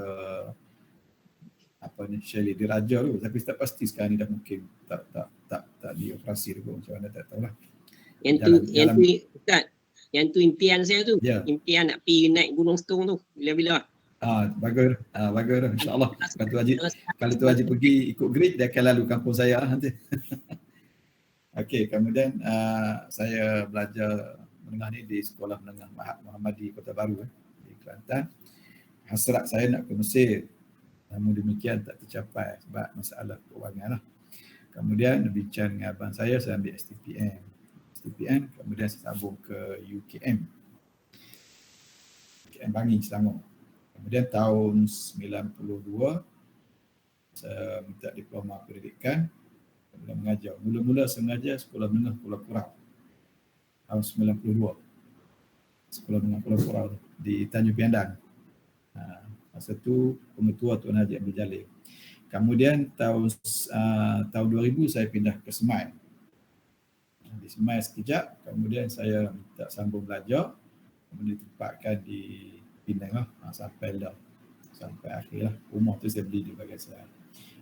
Shelley Diraja tu, tapi tak pasti sekarang ni dah mungkin tak dioperasi tu, macam mana tak tahulah. Yang tu impian saya tu. Yeah. Impian nak pergi naik Gunung Stone tu bila-bila. Bagus tu insya-Allah. Kalau tu Haji pergi ikut grid, dia akan lalu kampung saya nanti. Okey, kemudian saya belajar menengah ni di Sekolah Menengah Muhammadi Kota Baru di Kelantan. Hasrat saya nak ke Mesir, namun demikian tak tercapai sebab masalah kewangan lah. Kemudian bincang dengan abang saya ambil STPM, kemudian saya sambung ke UKM Bangi, Selangor. Kemudian tahun 92 saya minta diploma pendidikan, kemudian mengajar. Mula-mula saya mengajar Sekolah Menengah Pulau Kurau tahun 92. Sekolah Menengah Pulau Kurau di Tanjung Piandang. Masa tu pengetua Tuan Haji Abdul Jalil. Kemudian tahun 2000 saya pindah ke Semai. Di Semai sekejap, kemudian saya minta sambung belajar, kemudian ditempatkan di Penang lah, sampai akhir lah. Rumah tu saya beli di Bagasan.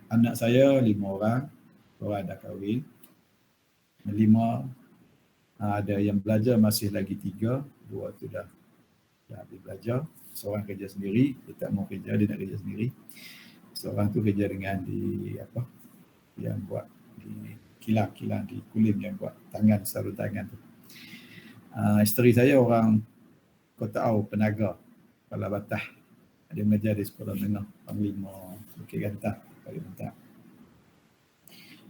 Anak saya 5 orang, 2 dah kahwin, 5 ada yang belajar masih lagi 3, 2 tu dah habis belajar. Seorang kerja sendiri, dia tak mau kerja, dia nak kerja sendiri. Seorang tu kerja dengan yang buat di kilang di Kulim, yang buat sarung tangan tu. Isteri saya orang Kota Au, Penaga, Kepala Batah. Dia mengajar di Sekolah Menengah Panglima Bukit Gantang, Kalimantan.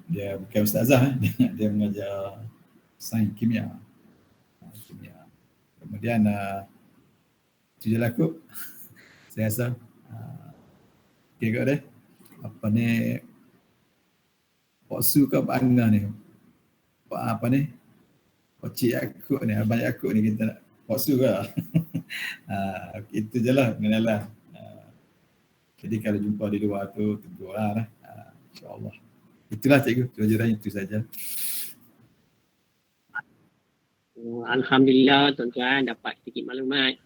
Dia bukan ustazah, dia mengajar sains kimia. Kemudian itu je lah kot. Saya rasa okey kot deh. Apa ni, Pak Su ke Pak Angah ni, Pak Cik Yakub ni, Abang Yakub ni kita nak Pak Su ke. Itu je lah pengenalan. Jadi kalau jumpa di luar tu tegur lah. InsyaAllah. Itulah cikgu, kejujuran itu saja. Alhamdulillah tuan-tuan dapat sedikit maklumat.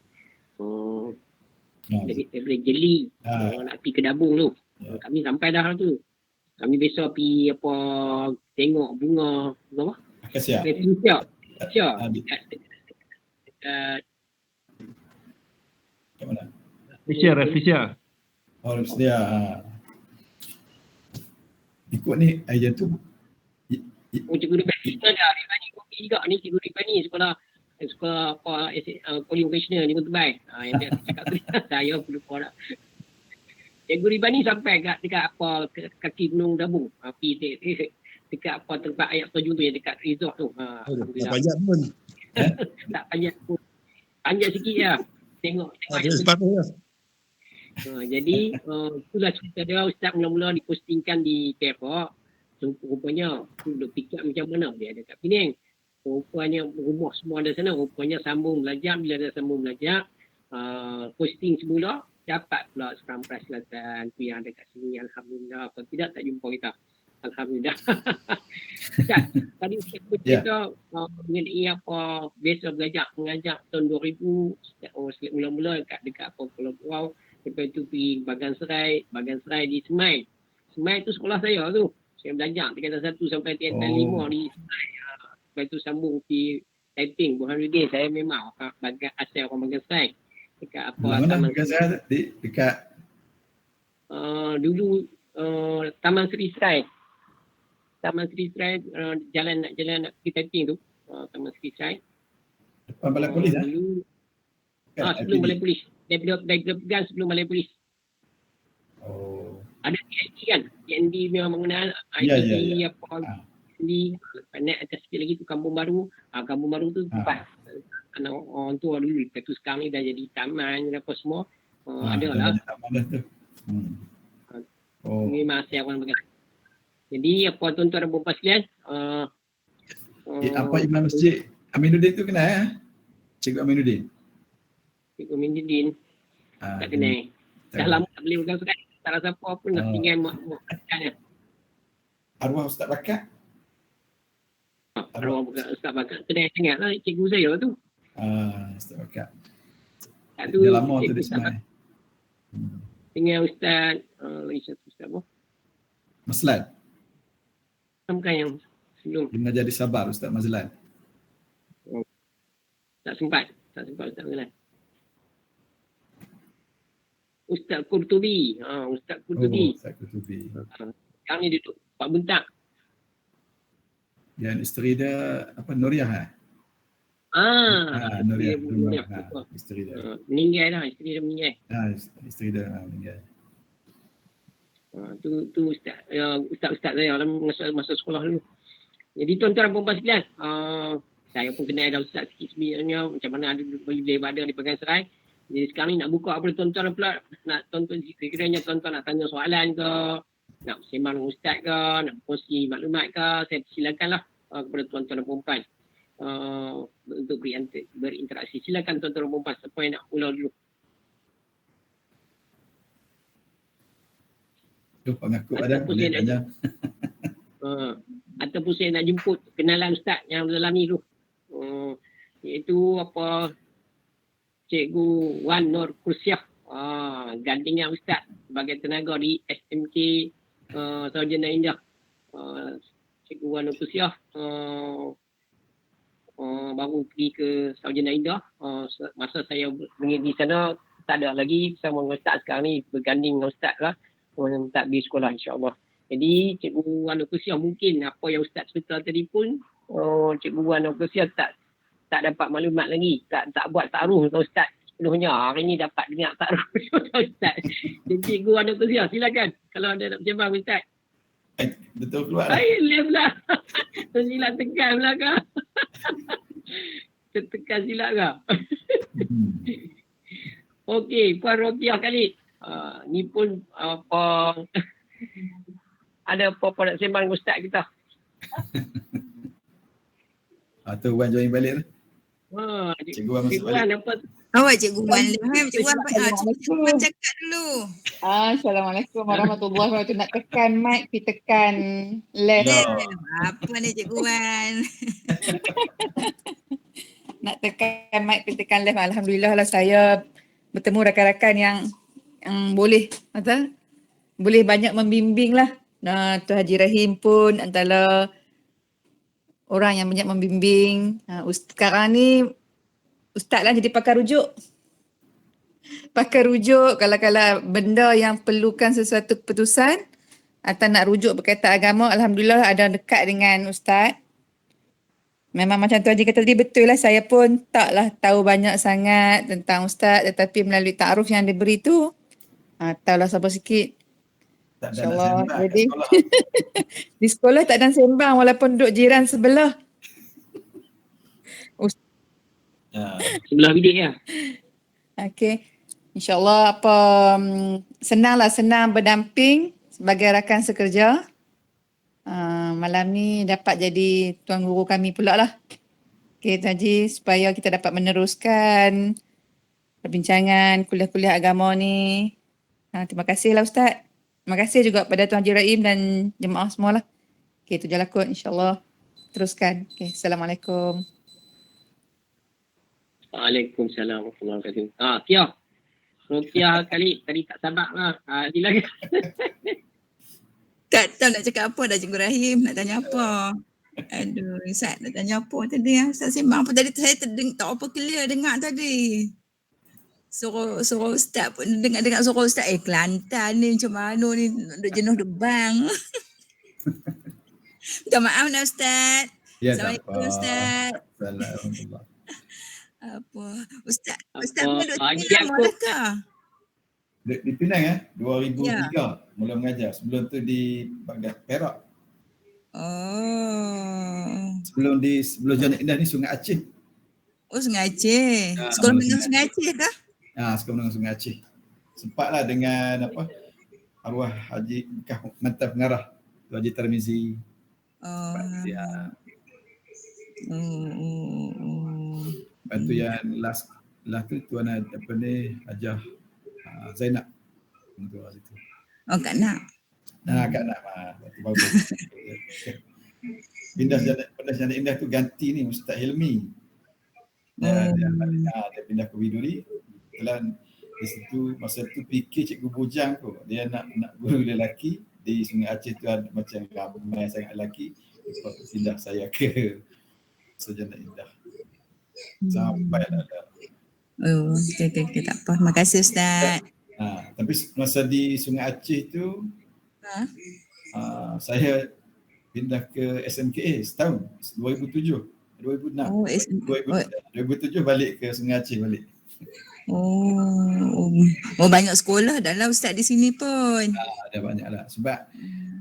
Daripada Jeli nak pergi ke Dabung tu. Kami sampai dah tu. Kami besok pergi apa tengok bunga apa? Akasia. Akasia. Kat mana? Rafflesia. Oh, Rafflesia. Ikut ni ajar tu. Cikgu Ribani ada. Ribani kopi juga ni. Cikgu Ribani sekolah apa Colin Commissioner ni pun terbaik. Yang dia cakap tu saya perlu lupa dah. Cikgu Ribani sampai dekat apa kaki Gunung Dabung. Pergi dekat apa tempat ayat tujuh tu yang dekat resort tu. Tak panjat pun. Tak panjat pun. Panjat sikit je. Tengok ayat tu. Jadi itulah cerita dia. Ustaz mula-mula dipostingkan di Facebook. So, rupanya duduk fikir macam mana dia ada kat Penang. Rupanya rumah semua ada sana. Rupanya sambung belajar. Bila dah sambung belajar, posting semula, dapat pula sekarang persilatan tu yang ada kat sini. Alhamdulillah. Kalau tidak, tak jumpa kita. Alhamdulillah. Ustaz, tadi saya cerita mengenai apa biasa mengajar tahun 2000. Mula-mula dekat apa Pulau Pulau. Lepas tu pergi Bagan Serai di Semai. Semai tu sekolah saya tu. Saya belajar tingkatan 1 sampai tingkatan 5 di Semai. Lepas tu sambung pergi typing Burhanuddin. Saya memang asal orang Bagan Serai. Dekat apa Taman Bagan Serai dekat dulu Taman Seri Serai. Taman Seri Serai jalan nak pergi typing tu. Taman Seri Serai. depan balai polis dulu sebelum balai polis. Daripada pegang sebelum balai polis. Oh. Ada TND kan? TND memang mengenal. Ya. Apa TND. Naik atas sikit lagi tu Kampung Baru. Kampung Baru tu tempat anak orang tua dulu. Lepas tu sekarang ni dah jadi taman apa semua. Ada lah. Taman dah tu. Oh. Ini masih orang pegang. Jadi apa tuan-tuan dan puan sekalian? Apa Imam Masjid Aminuddin tu kenal ya? Cikgu Aminuddin. Cikgu Aminuddin. Tak kenal. Dah lama tak boleh pegang sekali. Tak rasa apa pun nak tinggal mak kan. Arwah Ustaz Bakat. Arwah Ustaz Bakat. Kenal sangat lah cikgu saya tu. Ustaz Bakat. Tu dah lama tu di Semai. Dengan Ustaz lagi satu Ustaz apa? Maslan. Bukan yang sebelum. Dia mengajar di Sabah Ustaz Mazlan. Tak sempat Ustaz Mazlan. Ustaz Qurtubi. Ustaz Qurtubi. Ustaz Qurtubi. Sekarang ni duduk Pak Buntak. Yang isteri dia apa Nuriah Nuriah. Isteri dia. Meninggal dah, isteri dia meninggal. Isteri dia meninggal. Tu ustaz saya dalam masa sekolah dulu. Jadi tuan-tuan dan puan sekalian, saya pun kenal dah ustaz sikit sebenarnya macam mana ada boleh berada di Bagan Serai. Jadi sekarang ni nak buka apa tuan-tuan pula, nak tuan-tuan sekiranya tuan-tuan nak tanya soalan ke, nak sembang dengan ustaz ke, nak kongsi maklumat ke, saya silakanlah kepada tuan-tuan dan puan untuk berinteraksi. Silakan tuan-tuan dan puan, siapa yang nak mula dulu. Pengaku ada boleh tanya. Ataupun saya nak jemput kenalan ustaz yang dalam ni tu. Iaitu apa Cikgu Wan Nur Kursiah. Gandingan ustaz sebagai tenaga di SMK Sarjana Indah. Cikgu Wan Nur Kursiah baru pergi ke Sarjana Indah. Masa saya pergi sana tak ada lagi bersama dengan ustaz. Sekarang ni berganding dengan ustaz lah. Tak pergi sekolah insyaAllah. Jadi Cikgu Wan Nur Kursiah mungkin apa yang ustaz cerita tadi pun Cikgu Wan Nur Kursiah tak dapat maklumat lagi. Tak buat taruh dengan ustaz sepenuhnya. Hari ni dapat dengar taruh dengan ustaz. Jadi Cikgu Wan Nur Kursiah silakan kalau ada nak bersembang ustaz. Betul keluar. Lihat pula. Silat tekan pula kah? Tertekan silat kah? Okey, Puan Robiah kali. Ni pun apa ada apa-apa nak sembang dengan ustaz kita. Tu Wan join balik tu. Cikgu Wan masuk balik. Apa? Cikgu Wan Cikgu Wan cakap dulu. Assalamualaikum warahmatullahi wabarakatuh. Nak tekan mic, tekan left. Apa ni Cikgu Wan? nak tekan mic, tekan live. Alhamdulillah lah saya bertemu rakan-rakan yang boleh boleh banyak membimbing lah. Tuan Haji Rahim pun antara orang yang banyak membimbing. Sekarang ni Ustaz lah jadi pakar rujuk. Pakar rujuk kalau benda yang perlukan sesuatu keputusan atau nak rujuk berkaitan agama, Alhamdulillah ada dekat dengan Ustaz. Memang macam Tuan Haji kata tadi, betul lah, saya pun taklah tahu banyak sangat tentang Ustaz, tetapi melalui ta'aruf yang diberi tu, tahulah siapa sikit. Tak ada nak InsyaAllah. sembang kat Jadi sekolah. di sekolah tak ada sembang walaupun duduk jiran sebelah. Sebelah bilik ya. Okey. InsyaAllah senang berdamping sebagai rakan sekerja. Malam ni dapat jadi tuan guru kami pula lah. Okey Tuan Haji, supaya kita dapat meneruskan perbincangan kuliah-kuliah agama ni. Terima kasihlah Ustaz. Terima kasih juga pada Tuan Haji Rahim dan jemaah semua lah. Okey, tu je lah kot, insyaAllah. Teruskan. Okey, Assalamualaikum. Waalaikumsalam warahmatullahi wabarakatuh. Kia. Rupiah kali tadi tak sabar lah. Lagi. Tak tahu nak cakap apa dah Cikgu Rahim, nak tanya apa. Aduh, Ustaz nak tanya apa tadi ya? Ustaz sembang apa tadi, saya tak apa clear dengar tadi. Suruh Ustaz pun dengar suruh Ustaz, Kelantan ni macam mana ni, duk jenuh duk bang. Minta maaf nak Ustaz. Ya, tak Assalamualaikum apa. Ustaz. Assalamualaikum. Apa? Ustaz Apa? pun duk Haji sini lama aku. dah ke? Di Penang 2003 mula mengajar. Sebelum tu di Baghdad, Perak. Oh. Sebelum Jannah Indah ni Sungai Aceh. Oh, Sungai Aceh. Ya, Sekolah Sungai menengah Sungai Aceh kah? Sekolah menengah Sungai Aceh. Sempatlah dengan arwah Haji Bekah Mantan Pengarah Tuan Haji Tarmizi. Oh. Lepas tu yang last tu Tuan Hajah Zainab. Tu lah situ. Oh, Kak Nak. Kak Nak waktu bagus. Pindah Jannah Indah tu ganti ni Ustaz Hilmi. Dia pindah ke Widuri. Kebetulan di situ masa tu fikir Cikgu Bujang tu dia nak guru lelaki di Sungai Aceh tu ada macam ramai sangat lelaki. Lepas tu pindah saya ke Jannah Indah. Sampai dah ada. Oh, okay, tak apa. Terima kasih Ustaz. Tapi masa di Sungai Aceh tu saya pindah ke SMKA setahun, 2007, 2006. Oh, 2007 balik ke Sungai Aceh balik. Oh, banyak sekolah dah lah Ustaz di sini pun. Ada banyak lah. Sebab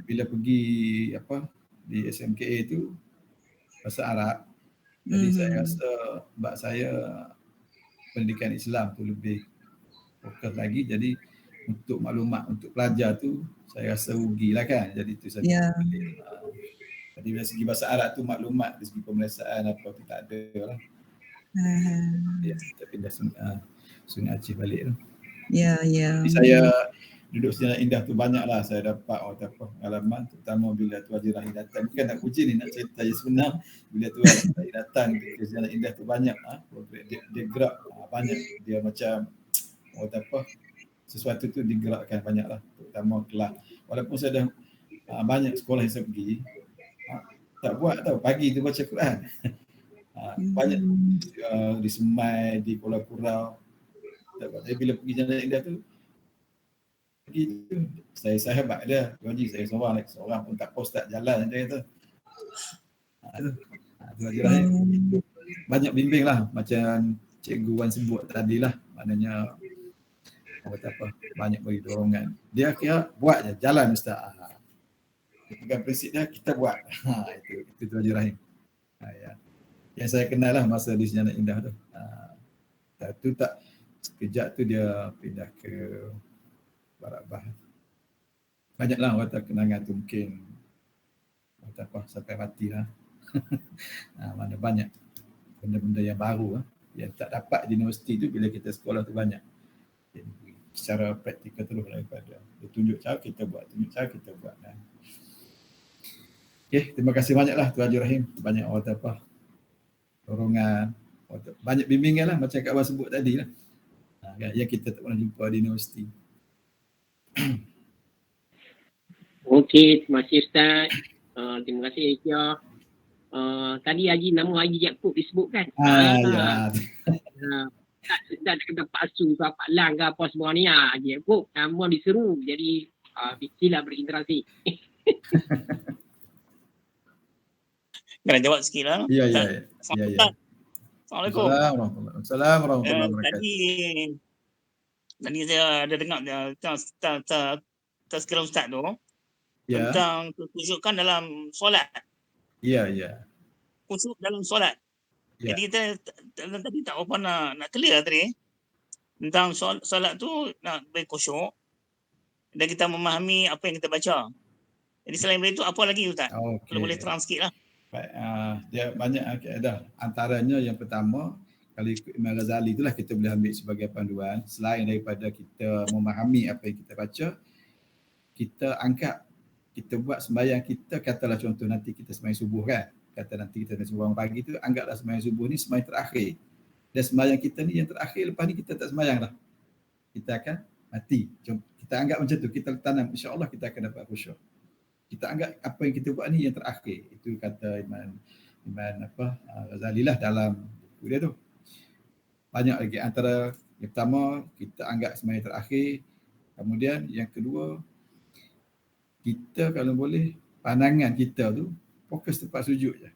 bila pergi di SMKA tu bahasa Arab. Jadi saya rasa sebab saya pendidikan Islam tu lebih fokus lagi. Jadi untuk maklumat untuk pelajar tu saya rasa rugilah kan. Jadi itu saja. Ya. Jadi dari segi bahasa Arab tu maklumat dari segi pemeriksaan apa tu tak ada lah. Kita pindah Sungai Aceh balik tu. Ya. Jadi saya duduk Jannah Indah tu banyaklah saya dapat pengalaman, terutama bila Tuan Haji Rahim datang. Bukan nak puji ni, nak cerita je sebenar. Bila Tuan Haji Rahim datang ke Jannah Indah tu banyak dia gerak banyak. Dia macam sesuatu tu digerakkan banyaklah, terutama kelas. Walaupun saya dah banyak sekolah yang saya pergi, tak buat tau pagi tu baca Quran. Banyak di Semai, di Kuala Kurau. Tapi bila pergi Jannah Indah tu saya sahabat dia, Tuan Haji, saya seorang pun tak post tak jalan dia kata. Tuan Haji Rahim banyak bimbing lah macam Cikgu Wan sebut tadi lah, maknanya banyak bagi dorongan. Dia kira buat je, jalan Ustaz. Pegang prinsip dia, kita buat. Itu Tuan Haji Rahim. Yang saya kenal lah masa di Jannah Indah tu. Tu tak sekejap tu dia pindah ke Barat Bah. Banyaklah orang kenangan tu mungkin sampai matilah. Mana banyak benda-benda yang baru yang tak dapat di universiti tu bila kita sekolah tu banyak. Jadi, secara praktikal terus daripada dia tunjuk cara kita buat. Okay, terima kasih banyaklah Tuan Haji Rahim. Banyak orang dorongan. Banyak bimbingan lah macam Kak Wan sebut tadi lah. Yang kita tak pernah jumpa di universiti. Okey, terima kasih Ustaz. Terima kasih Aisyah. Tadi nama Haji Yaakob disebutkan. Ya. Tak kena palsu ke Pak Lang ke apa semua ni. Haji Yaakob nama diseru. Jadi sila berinteraksi. Kena jawab sikit lah. Ya. Assalamualaikum. Assalamualaikum warahmatullahi wabarakatuh. Tadi saya ada dengar tazkirah Ustaz tu tentang khusyukan dalam solat. Ya. Khusyuk dalam solat. Ya. Jadi kita tadi tak apa nak clear tadi tentang solat tu nak berkhusyuk dan kita memahami apa yang kita baca. Jadi selain itu apa lagi Ustaz? Kalau boleh terang sikit lah. Baik, dia banyak ada. Antaranya yang pertama, kalau ikut Imam Ghazali itulah kita boleh ambil sebagai panduan. Selain daripada kita memahami apa yang kita baca, kita angkat, kita buat sembahyang kita, katalah contoh nanti kita sembahyang subuh kan. Kata nanti kita sembahyang pagi tu, anggaplah sembahyang subuh ni sembahyang terakhir. Dan sembahyang kita ni yang terakhir, lepas ni kita tak sembahyang dah. Kita akan mati. Kita anggap macam tu, kita tanam, insya-Allah kita akan dapat khusyuk. Kita anggap apa yang kita buat ni yang terakhir. Itu kata Imam Ghazali lah dalam buku dia tu. Banyak lagi, antara yang pertama kita anggap sembahyang terakhir. Kemudian yang kedua, kita kalau boleh pandangan kita tu fokus tempat sujud je.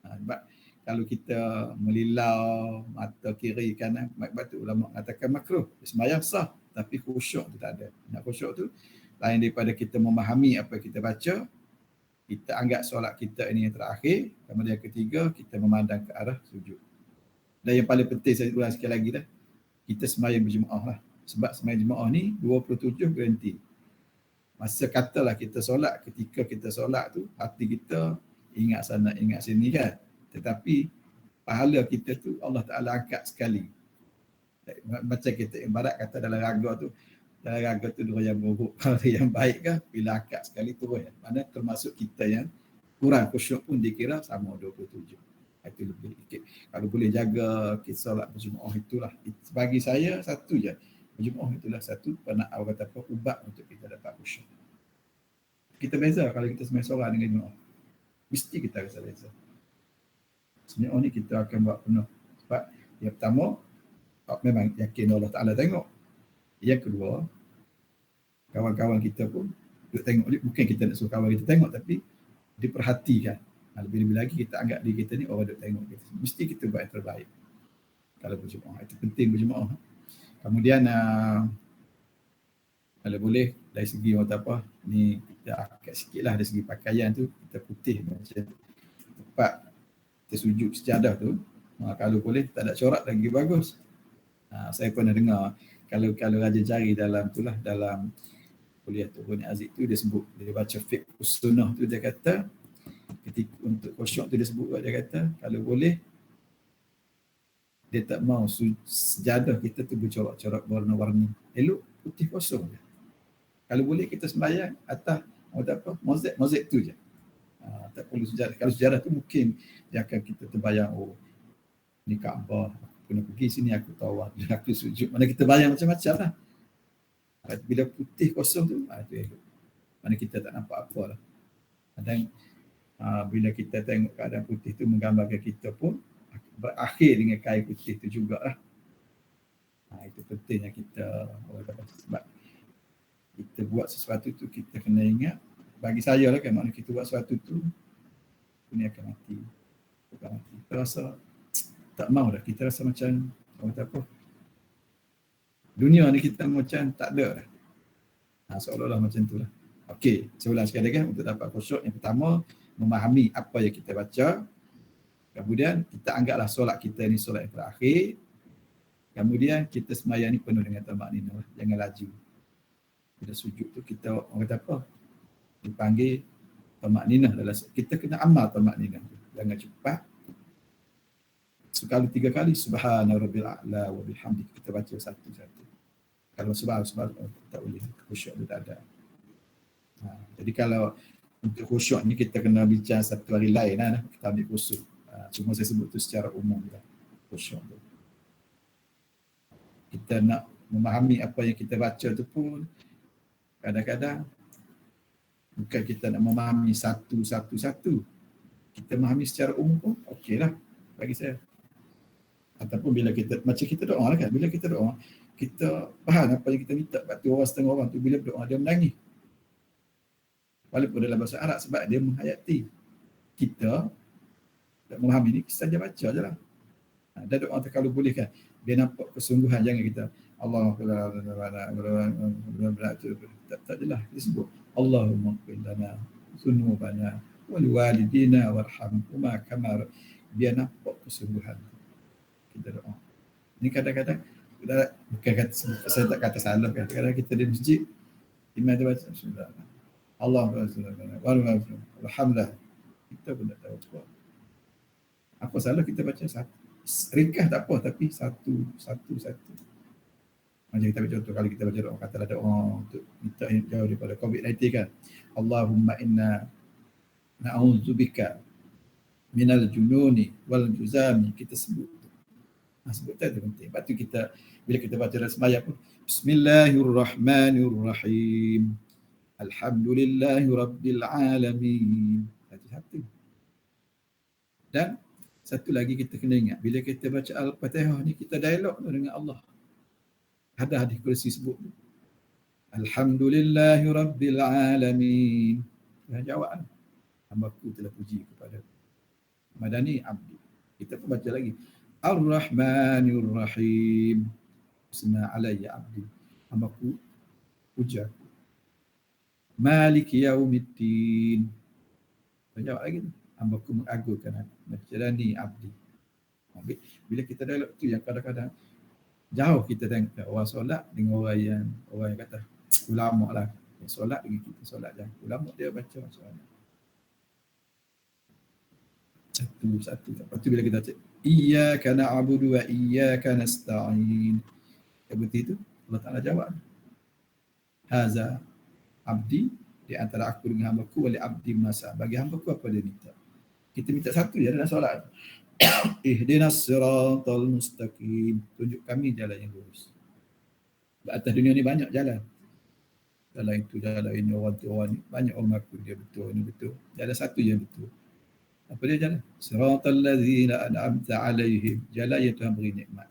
Sebab kalau kita melilau mata kiri kanan, batu ulama mengatakan makruh. Sembahyang sah tapi khusyuk tu tak ada. Nak khusyuk tu lain daripada kita memahami apa yang kita baca, kita anggap solat kita ini yang terakhir. Kemudian yang ketiga, kita memandang ke arah sujud. Dan yang paling penting saya ulang sekali lagi dah, kita sembahyang berjemaah lah. Sebab sembahyang jemaah ni 27 garanti. Masa katalah kita solat, ketika kita solat tu hati kita ingat sana ingat sini kan. Tetapi pahala kita tu Allah Ta'ala angkat sekali. Macam kita ibarat kata dalam raga tu, dalam raga tu dua yang buruk, kalau yang baik kan bila angkat sekali turun. Mana termasuk kita yang kurang khusyuk pun dikira sama 27. Itu lebih sikit. Kalau boleh jaga kita solat berjemaah itulah. Bagi saya satu je. Berjemaah itulah satu orang kata apa, ubat untuk kita dapat khusyuk. Kita beza kalau kita sembahyang seorang dengan jemaah. Mesti kita rasa beza. Jemaah ni kita akan buat penuh. Sebab yang pertama, memang yakin Allah Ta'ala tengok. Yang kedua, kawan-kawan kita pun duk tengok. Bukan kita nak suruh kawan kita tengok, tapi diperhatikan. Lebih-lebih lagi kita anggap diri kita ni orang duk tengok kita. Mesti kita buat yang terbaik. Kalau berjemaah. Itu penting berjemaah. Kemudian, kalau boleh dari segi orang apa, ni kita angkat sikit lah dari segi pakaian tu, kita putih macam tempat kita sujud sejadah tu. Kalau boleh tak ada corak lagi bagus. Saya pernah dengar kalau rajin cari dalam itulah dalam kuliah tu Roni Aziz tu dia sebut, dia baca fiqh sunnah tu, dia kata ketika untuk khusyuk tu dia kata kalau boleh dia tak mau sejadah kita tu bercorak-corak warna-warni, elok putih kosong je. Kalau boleh kita sembahyang atas mozaik tu je. Tak perlu sejarah. Kalau sejarah tu mungkin dia akan kita terbayang, oh ni Kaabah, aku nak pergi sini aku tawaf, aku sujud. Mana kita bayang macam-macam lah. Bila putih kosong tu, itu elok. Mana kita tak nampak apa lah. Dan bila kita tengok keadaan putih tu menggambarkan kita pun berakhir dengan kain putih tu jugalah. Itu pentingnya kita sebab kita buat sesuatu tu kita kena ingat. Bagi saya lah kan, maknanya kita buat sesuatu tu dunia akan mati. Kita rasa tak mau dah. Kita rasa macam orang kata apa, dunia ni kita macam tak ada dah. Seolah-olah macam tu lah. Okey, saya ulang sekali kan untuk dapat khusyuk. Yang pertama, memahami apa yang kita baca. Kemudian kita anggaplah solat kita ni solat yang terakhir. Kemudian kita sembahyang ni penuh dengan tamak-ninah lah. Jangan laju. Bila sujud tu kita orang kata apa? Dipanggil tamak-ninah dalam kita kena amal tamak-ninah. Jangan cepat. Sekali 3 kali subhana rabbil a'la wa bihamdi kita baca satu-satu. Kalau subhana tak boleh, khusyuk tu tak ada. Jadi kalau untuk khusyuk ni kita kena bincang satu hari lain lah. Kita ambil khusyuk. Cuma saya sebut tu secara umum lah. khusyuk tu. Kita nak memahami apa yang kita baca tu pun kadang-kadang bukan kita nak memahami satu-satu. Kita memahami secara umum pun okeylah bagi saya. Ataupun bila kita, macam kita doa lah kan, bila kita doa, kita faham apa yang kita minta. Sebab tu orang setengah orang tu bila berdoa dia menangis. Walaupun dalam bahasa Arab sebab dia menghayati. Kita tak memahami ni, kita saja baca je lah. Dan doa tu kalau boleh kan, dia nampak kesungguhan, jangan kita Allah tak jelas dia sebut Allahumma qil lana dzunubana wal walidina warhamhuma kama, biar nampak kesungguhan kita doa. Ini kadang-kadang bukan kata, saya tak kata salah kan, kadang-kadang kita di masjid imam dia baca bismillah Allahumma alhamdulillah, kita pun tak tahu apa salah, kita baca satu ringkas tak apa, tapi satu. Macam kita baca contoh, kalau kita baca doa, katalah doa untuk minta jauh daripada COVID-19 kan. Allahumma inna na'udzubika minal jununi wal juzami, kita sebut. Sebut tu penting. Lepas tu kita, bila kita baca dalam sembahyang pun, Bismillahirrahmanirrahim. Alhamdulillahi rabbil alamin. Satu. Dan satu lagi kita kena ingat, bila kita baca Al-Fatihah ni, kita dialog dengan Allah. Ada hadis kursi sebut, Alhamdulillahi rabbil alamin. Dia jawab, hamba-Ku telah puji kepada Madani abdi. Kita pun baca lagi, Ar-Rahmanir-Rahim. Usna alayya abdi. Hamba-Ku puji aku. Maliki yaumiddin. Dia jawab lagi, hamba-Ku mengagungkan aku. Madani abdi. Bila kita dialog tu yang kadang-kadang jauh kita tengok orang solat dengan orang yang kata ulama lah, yang solat dengan kita solat je. Ulama dia baca macam mana? Satu. Lepas tu bila kita cakap iyyaka na'budu wa iyyaka nasta'in, betul itu Allah Taala jawab, haza abdi, di antara aku dengan hamba-Ku, wali abdi masa, bagi hamba-Ku apa dia minta. Kita minta satu je dalam solat. Ihdinas siratal mustaqim, tunjuk kami jalan yang lurus. Di atas dunia ni banyak jalan. Jalan itu, jalan ini, orang tu, orang ni. Banyak orang mengaku dia betul, ni betul. Jalan satu je betul. Apa dia jalan? Siratal ladzina an'amta alaihim, jalan yang Tuhan beri nikmat.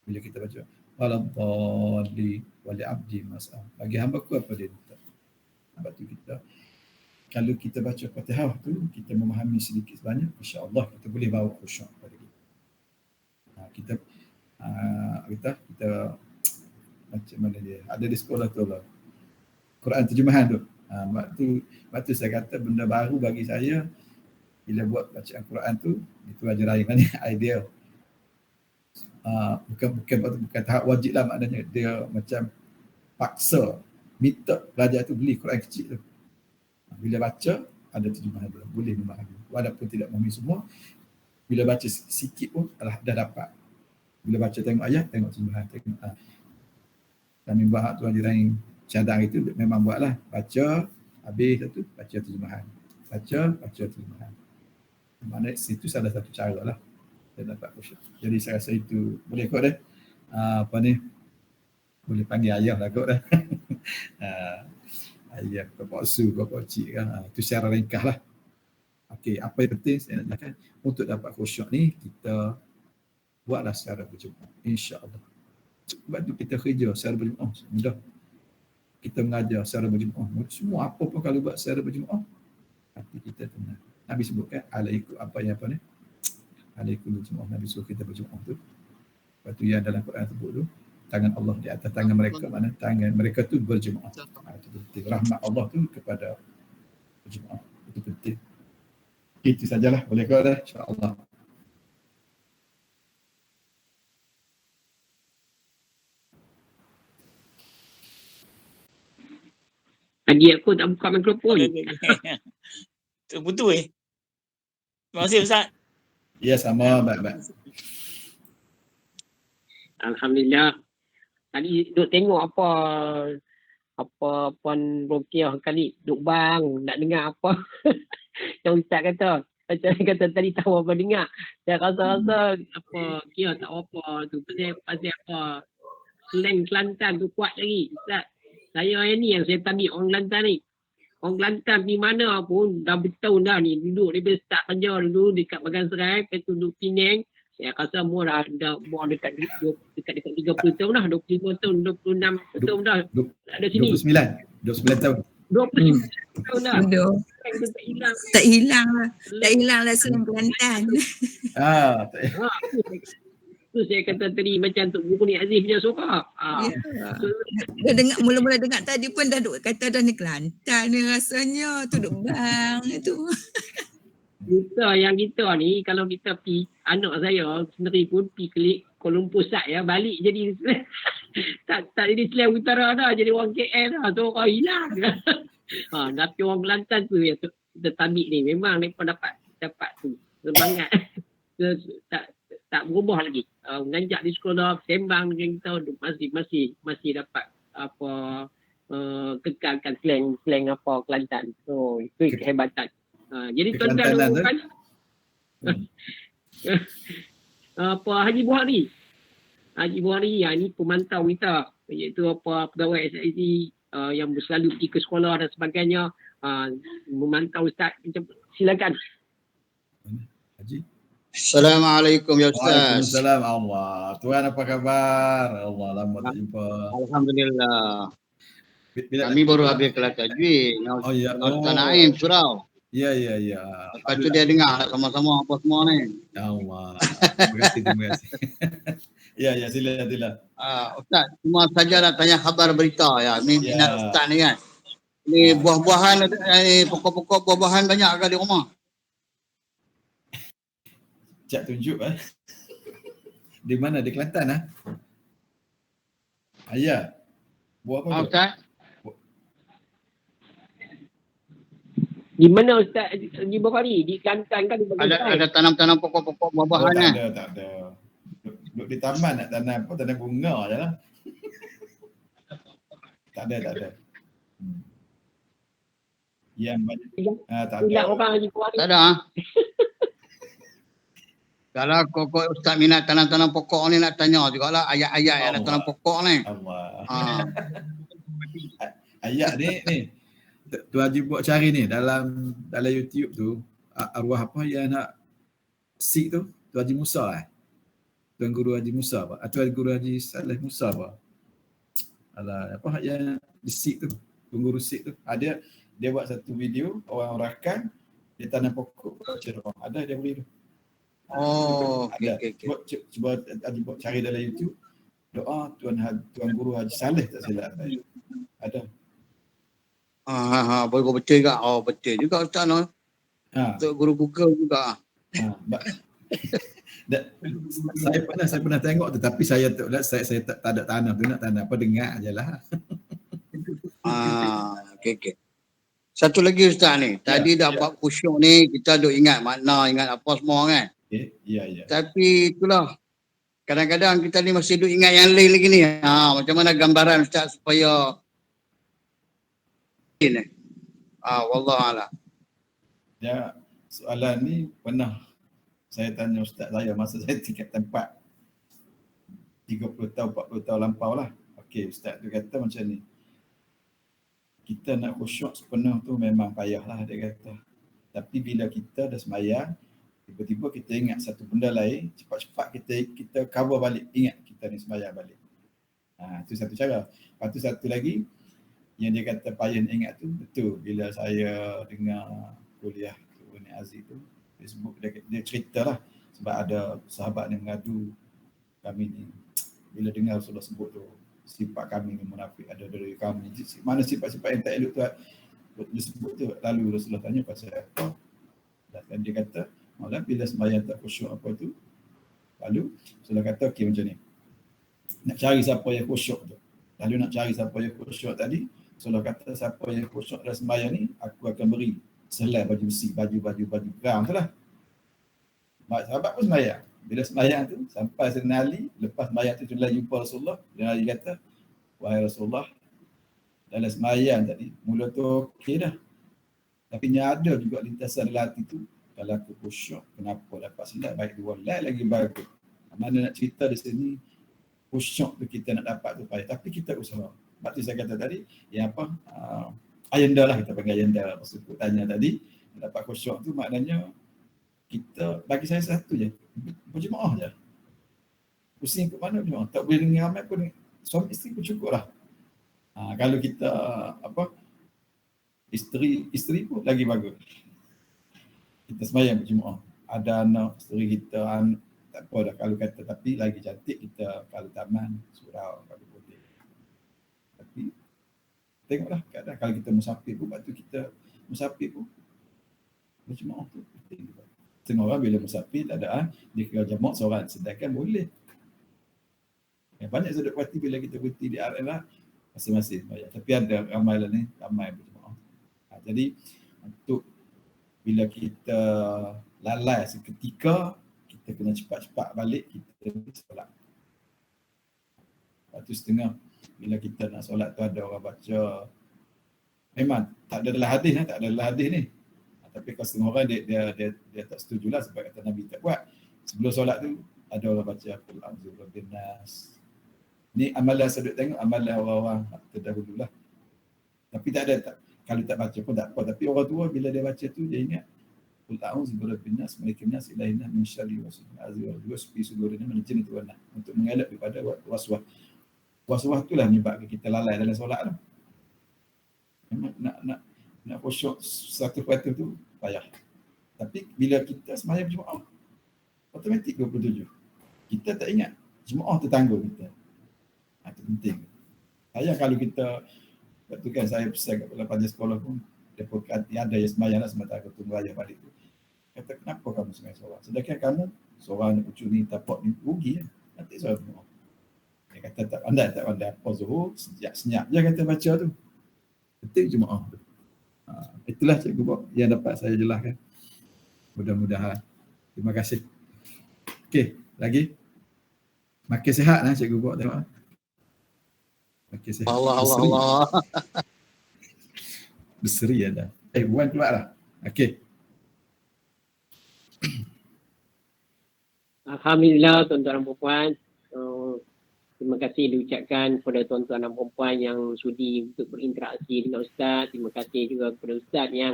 Bila kita baca waladhdallin wali abdi mas'al, bagi hamba-Ku apa dia minta. Sebab tu kita, kalau kita baca Fatihah tu, kita memahami sedikit sebanyak, insya-Allah kita boleh bawa khusyuk pada kita. Kita macam mana dia ada di sekolah tu lah, Quran terjemahan tu. Waktu saya kata benda baru bagi saya bila buat bacaan Quran tu, itu aja lain kan idea. Bukan tahap wajib lah, maknanya dia macam paksa minta pelajar tu beli Quran kecil tu. Bila baca, ada terjemahan dia, boleh memahami. Walaupun tidak memahami semua, bila baca sikit pun dah dapat. Bila baca tengok ayat, tengok terjemahan. Kami buat tu Haji cadang itu memang buatlah. Baca, habis satu, baca terjemahan. Baca terjemahan. Maknanya situ salah satu cara lah dia dapat khusyuk. Jadi saya rasa itu boleh kot dah. Boleh panggil ayah lah kot dah. Ayah, bapak su, bapak cik kan. Itu secara ringkas lah. Okey, apa yang penting saya nak cakap, untuk dapat khusyuk ni, kita buatlah secara berjemaah. InsyaAllah. Sebab tu kita kerja secara berjemaah. Mudah. Kita mengajar secara berjemaah. Semua apa pun kalau buat secara berjemaah, hati kita tenang. Nabi sebutkan, alaikum ni? Alaikum berjemaah. Nabi suruh kita berjemaah tu. Lepas tu yang dalam Quran sebut tu, tangan Allah di atas tangan mereka, mana tangan mereka tu berjemaah. Itu penting. Rahmat Allah tu kepada berjemaah. Itu penting. Itu sajalah. Boleh kau dah? InsyaAllah. Tadi aku tak buka mikrofon. Tu betul Terima kasih Ustaz. Ya, sama. Baik-baik. Alhamdulillah. Tadi duk tengok apa Puan Rokiah kali duk bang nak dengar apa yang Ustaz kata. Macam yang kata tadi tahu apa dengar. Saya rasa apa kira tak apa tu. Pasal apa slang Kelantan tu kuat lagi. Ustaz. Saya yang saya tanya orang Kelantan ni. Orang Kelantan di mana pun dah bertahun dah ni. Duduk dia start kerja dulu dekat Bagan Serai. Lepas tu duduk Penang. Saya rasa umur dah dekat 30 tahun dah. 25 tahun, 26 tahun dah. Ada sini. 29 tahun. 29 tahun dah. Aduh, Slang tu tak hilang. tak hilang lah. Tak hilang lah Slang Kelantan. Tu saya kata tadi macam Tok Guru ni Aziz punya suara. Ya. Dah dengar, mula-mula dengar tadi pun dah duk kata dah ni Kelantan ni rasanya. Tu duk bang tu. Kita ni kalau kita pergi, anak saya sendiri pun pergi klik Kuala Lumpur sat ya, balik jadi tak jadi Slang Utara dah, jadi orang KL dah. So orang hilang. Tapi orang Kelantan tu yang kita tabik ni memang mereka dapat tu semangat. tak berubah lagi. Mengajar di sekolah, sembang dengan kita masih dapat apa kekalkan slang apa Kelantan. So itu kehebatan. Jadi tuan-tuan kan apa Haji Buhari ni pemantau kita, iaitu apa pegawai SIC yang selalu pergi ke sekolah dan sebagainya, memantau Ustaz. Silakan. Haji. Assalamualaikum ya Ustaz. Waalaikumsalam Allah. Tuan apa khabar? Allah lama tak jumpa. Alhamdulillah. Kami baru habis kelas tajwid. Oh ya. Ustaz Naim surau. Ya. Lepas tu dia dengar sama-sama apa semua ni. Allah. Terima kasih. Ya, sila. Ustaz, cuma saja nak tanya khabar berita ya. Ni minat Ustaz ni kan. Ni buah-buahan, pokok-pokok buah-buahan banyak ke di rumah? Cak tunjuk Di mana? Di Kelantan Ya. Buat apa tu? Ustaz? Di mana Ustaz di Bukhari? Di Kelantan kan? Ada tanam-tanam pokok-pokok buah-buahan kan? Tak ada. Duduk di taman nak tanam apa? Tanam bunga je lah. Tak ada. Yang banyak. Tak ada. Orang Haji Bukhari. Tak ada. Kalau kau Ustaz minat tanam-tanam pokok ni nak tanya jugalah ayat-ayat yang nak tanam pokok ni. Allah. Ayat ni. Tuan Haji buat cari ni dalam YouTube tu, arwah apa yang nak seek tu, Tuan Haji Musa Tuan Guru Haji Musa Tuan Guru Haji Saleh Musa apa yang di seek tu, Tuan Guru seek tu. Ada dia buat satu video orang rakan dia tanam pokok cerah. Ada dia beri tu. Oh, okey. Cuba buat cari dalam YouTube. Doa Tuan Guru Haji Saleh tak silap. Ada. Boleh betul juga. Oh, betul juga Ustaz no. Untuk guru Google juga. Saya pernah tengok tu, tapi saya tak ada tanah tu, nak tanah apa dengar ajalah. Okey. Satu lagi Ustaz ni. Tadi dah buat khusyuk ni, kita duk ingat makna, ingat apa semua kan. Ya. Tapi itulah, kadang-kadang kita ni masih duk ingat yang lain lagi ni. Macam mana gambaran Ustaz supaya ini? Wallahualam. Ya, soalan ni pernah saya tanya Ustaz saya masa saya tingkat tempat 30 tahun, 40 tahun lampau lah. Okey, Ustaz tu kata macam ni. Kita nak khusyuk sepenuh tu memang payah lah dia kata. Tapi bila kita dah sembahyang, tiba-tiba kita ingat satu benda lain, cepat-cepat kita cover balik, ingat kita ni sembahyang balik. Itu satu cara. Lepas tu satu lagi, yang dia kata payah nak ingat tu, betul. Bila saya dengar kuliah Uni Aziz tu, Facebook dia cerita lah. Sebab ada sahabat yang mengadu kami ni. Bila dengar Rasulullah sebut tu, sifat kami ni munafik ada dari kami. Mana sifat-sifat yang tak elok tu dia sebut tu. Lalu Rasulullah tanya pasal apa. Dan dia kata, malah bila sembahyang tak khusyuk apa tu, lalu Rasulullah kata okey macam ni. Nak cari siapa yang khusyuk tu. Lalu nak cari siapa yang khusyuk tadi, Rasulullah kata siapa yang khusyuk dalam sembahyang ni, aku akan beri selai baju besi, baju perang tu lah. Sahabat pun sembahyang. Bila sembahyang tu, sampai Sayyidina Ali, lepas sembahyang tu dia jumpa Rasulullah, dia Ali kata, wahai Rasulullah, dalam sembahyang tadi, mula tu okey dah. Tapi ada juga lintasan dalam hati tu, Kalau aku khusyuk, kenapa dapat silap? Baik dua lagi bagus. Mana nak cerita di sini, khusyuk tu kita nak dapat tu payah. Tapi kita usaha. Sebab tu saya kata tadi, yang apa, ayanda lah, kita panggil ayanda. Maksud aku tanya tadi, dapat khusyuk tu maknanya kita, bagi saya satu je, berjemaah je. Pusing ke mana berjemaah. Tak boleh dengan ramai pun, suami isteri pun cukup lah. Kalau kita apa, isteri pun lagi bagus. Kita sembahyang berjemaah. Ada anak isteri kita, tak apa dah kalau kata, tapi lagi cantik kita kalau taman, surau, kalau boleh. Tapi tengoklah kadang kalau kita musafir pun, waktu kita musafir pun berjemaah tu penting juga. Setengah orang bila musafir tak ada, dia kira jemaah seorang, sedangkan boleh. Yang banyak sudut parti bila kita berhenti di RL masing-masing sembahyang. Tapi ada ramai lah ni, ramai berjemaah. Jadi untuk bila kita lalai seketika, kita kena cepat-cepat balik, kita solat. Lepas tu setengah, bila kita nak solat tu ada orang baca, memang tak ada dalam hadis, tak ada dalam hadis ni. Tapi kalau setengah orang dia tak setujulah sebab kata Nabi tak buat. Sebelum solat tu ada orang baca Qul a'udzu birabbin nas. Ni amalan saya tengok amalan orang-orang terdahulu lah. Tapi tak ada, kalau tak baca pun tak apa. Tapi orang tua bila dia baca tu dia ingat Qul a'udzu birabbin nas malikin nas ilahin nas min syarri wasfi sudurina min jinni wal nas, untuk mengelak daripada waswas. Waswas itulah menyebabkan kita lalai dalam solat tu. Memang nak khusyuk 100% tu payah. Tapi bila kita sembahyang berjemaah, automatik 27. Kita tak ingat, jemaah tertanggung kita. Itu penting. Saya kalau kita, waktu kan saya pesan kat pelajar sekolah pun, dia pun ada yang sembahyang lah sementara aku tunggu ayah balik tu. Kata, kenapa kamu sembahyang seorang? Sedangkan kamu seorang nak ucur ni, tapak ni, rugi kan? Nanti seorang semua. Dia kata, tak pandai apa zuhur, senyap je kata baca tu. Penting jemaah tu. Itulah Cikgu Bob yang dapat saya jelaskan. Mudah-mudahan. Terima kasih. Okey, lagi. Makin sihat lah Cikgu Bob tengok. Makin sihat. Allah. Berseri ada. Wan keluar lah. Okey. Alhamdulillah tuan-tuan dan puan-puan. Terima kasih diucapkan kepada tuan-tuan dan puan-puan yang sudi untuk berinteraksi dengan Ustaz. Terima kasih juga kepada Ustaz yang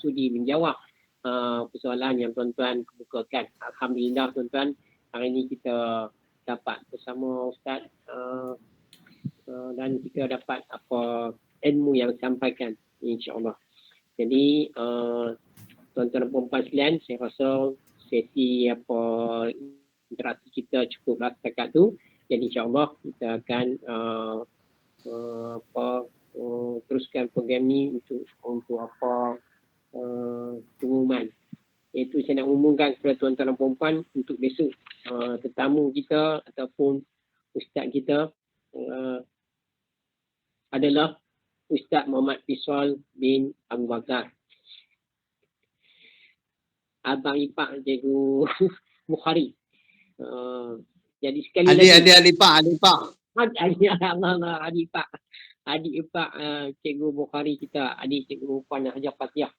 sudi menjawab persoalan yang tuan-tuan kemukakan. Alhamdulillah tuan-tuan, hari ini kita dapat bersama Ustaz dan kita dapat apa ilmu yang disampaikan, insya-Allah. Jadi tuan-tuan dan puan-puan sekalian, saya rasa sesi interaksi kita cukuplah setakat tu. Jadi insya-Allah kita akan teruskan program ni untuk pengumuman. Iaitu saya nak umumkan kepada tuan-tuan dan puan-puan untuk besok tetamu kita ataupun ustaz kita adalah Ustaz Muhammad Fisal bin Abu Bakar. Abang ipar Cikgu Bukhari. Jadi sekali adik pak. Adik ipar Cikgu Bukhari kita, adik Cikgu Puan Hajar Fatihah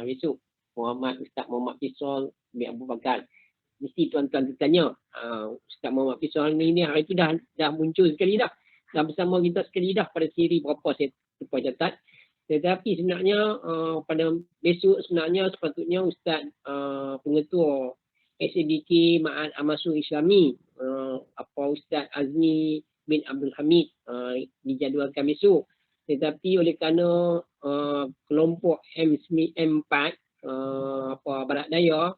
besok. Ustaz Muhammad Fisal bin Abu Bakar. Mesti tuan-tuan bertanya, Ustaz Muhammad Fisal ni hari tu dah muncul sekali dah. Dah bersama kita sekali dah pada siri berapa saya lupa catat. Tetapi sebenarnya pada besok sebenarnya sepatutnya Ustaz pengetua SABK Ma'had Al-Masyur Islami Ustaz Azmi bin Abdul Hamid dijadualkan besok. Tetapi oleh kerana kelompok M4 Barat Daya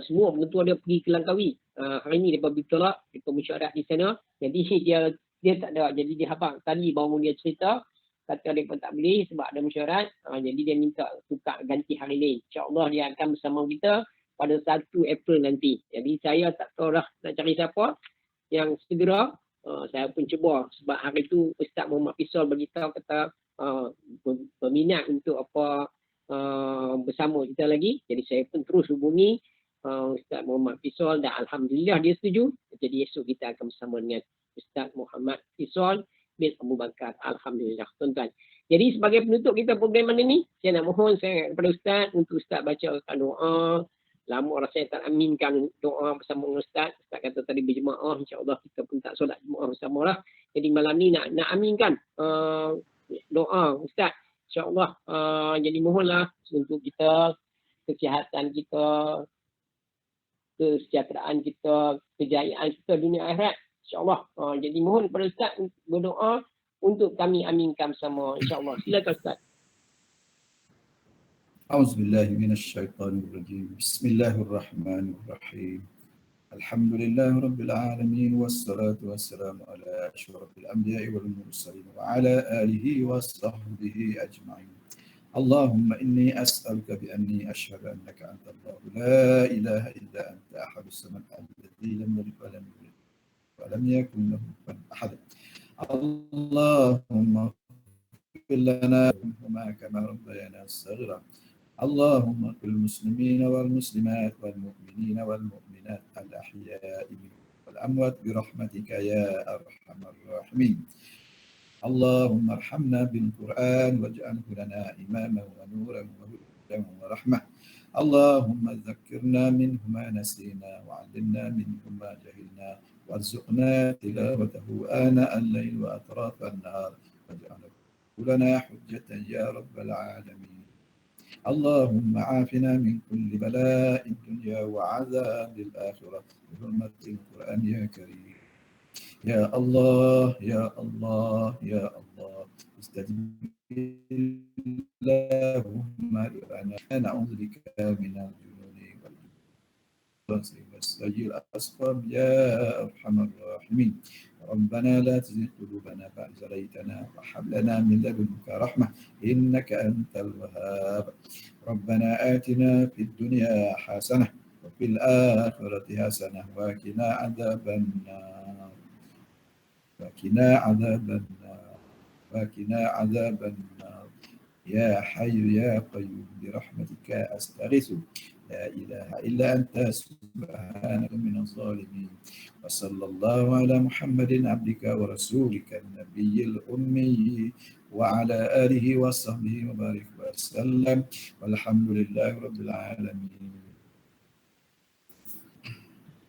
semua pengetua dia pergi ke Langkawi. Hari ni dia bertolak, dia mesyuarat di sana. Jadi dia tak ada. Jadi dia habang tadi baru dia cerita kata dia pun tak boleh sebab ada mesyuarat. Jadi dia minta tukar ganti hari lain. InsyaAllah dia akan bersama kita pada 1 April nanti. Jadi saya tak tahu dah nak cari siapa yang segera. Saya pun cuba sebab hari tu Ustaz Muhammad Fisal beritahu kata berminat untuk bersama kita lagi. Jadi saya pun terus hubungi Ustaz Muhammad Fisal dan alhamdulillah dia setuju. Jadi esok kita akan bersama dengan Ustaz Muhammad Fisal bin Abu Bakar. Alhamdulillah tuan-tuan. Jadi sebagai penutup kita program mana ni, saya nak mohon saya kepada Ustaz untuk Ustaz bacakan doa. Lama orang saya tak aminkan doa bersama dengan Ustaz. Ustaz kata tadi berjemaah, insya-Allah kita pun tak solat jemaah bersama lah. Jadi malam ni nak aminkan doa Ustaz. InsyaAllah jadi mohonlah untuk kita, kesihatan kita, kesejahteraan kita, kejayaan kita dunia akhirat. InsyaAllah. Jadi mohon kepada Ustaz berdoa untuk kami aminkan bersama. InsyaAllah. Silakan Ustaz. A'udzubillahi minasyaitonirrajim. Bismillahirrahmanirrahim. Alhamdulillahi rabbil alamin wassalatu wassalamu ala asyrafil anbiya'i wal mursalin wa ala alihi wa sahbihi ajma'in. Allahumma inni as'aluka bi anni asyhadu annaka anta Allah la ilaha illa anta ahadus samad alladzi lam yalid wa lam yulad wa lam yakul lahu kufuwan ahad. Allahumma ighfir lana warhamna kama rabbayana saghira. اللهم اغفر المسلمين والمسلمات والمؤمنين والمؤمنات الأحياء منهم والأموات برحمتك يا أرحم الراحمين. اللهم ارحمنا بالقرآن واجعله لنا إماما ونورا وهدى ورحمة. اللهم ذكرنا منه ما نسينا وعلمنا منه ما جهلنا وارزقنا تلاوته آناء الليل وأطراف النهار واجعله لنا حجة يا رب العالمين. اللهم عافنا من كل بلاء الدنيا وعذاب الآخرة بحرمة القرآن يا كريم. يا الله يا الله يا الله استجب اللهم لنا نعوذ بك من الجنون والسيء الأسقام يا أرحم الراحمين. ربنا لا تزغ قلوبنا بعد إذ هديتنا وهب لنا من لدنك رحمة إنك أنت الوهاب. ربنا آتنا في الدنيا حسنة وفي الآخرة حسنة وقنا عذاب النار وقنا عذاب النار وقنا عذاب النار. يا حي يا قيوم برحمتك أستغيث لا إله إلا أنت سبحانك من الظالمين. وصلى الله على محمد عبدك ورسولك النبي الأمي وعلى آله وصحبه وبارك وسلم والحمد لله رب العالمين.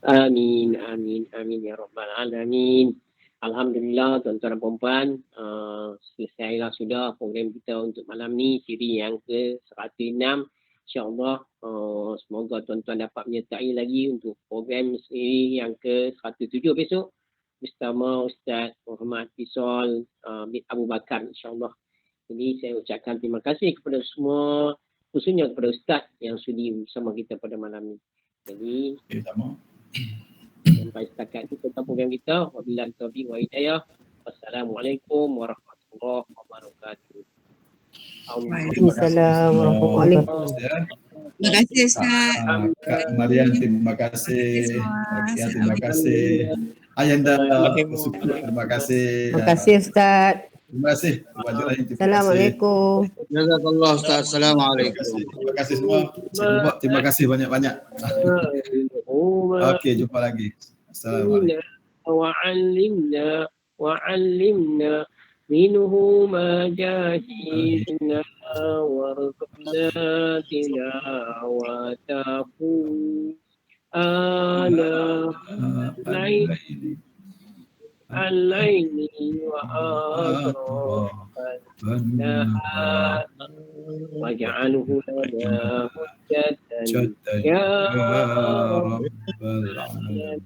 Amin, amin, amin ya Rabbal Alamin. Alhamdulillah tuan-tuan dan puan-puan, selesailah sudah program kita untuk malam ni, siri yang ke-106. InsyaAllah semoga tuan-tuan dapat menyertai lagi untuk program siri yang ke-107 besok bersama Ustaz Muhammad Fisal bin Abu Bakar insyaAllah. Jadi saya ucapkan terima kasih kepada semua, khususnya kepada Ustaz yang sudi bersama kita pada malam ni. Jadi sampai setakat itu tentang program kita. Wabillahi taufiq wa hidayah. Wassalamualaikum warahmatullahi wabarakatuh. Waalaikumsalam warahmatullahi wabarakatuh. Terima kasih Ustaz. Kak Marian terima kasih. Rakia terima kasih. Ayanda terima kasih. Terima kasih Ustaz. Terima kasih. Assalamualaikum. Jazakallah Ustaz. Assalamualaikum. Terima kasih semua. Terima kasih banyak-banyak. Okey, jumpa lagi. Assalamualaikum. Wa'allimna minhu ma jahilna warzuqna tilawatahu ana al-laili wa atrafan nahar waj'alhu lana hujjatan ya rabbal alamin.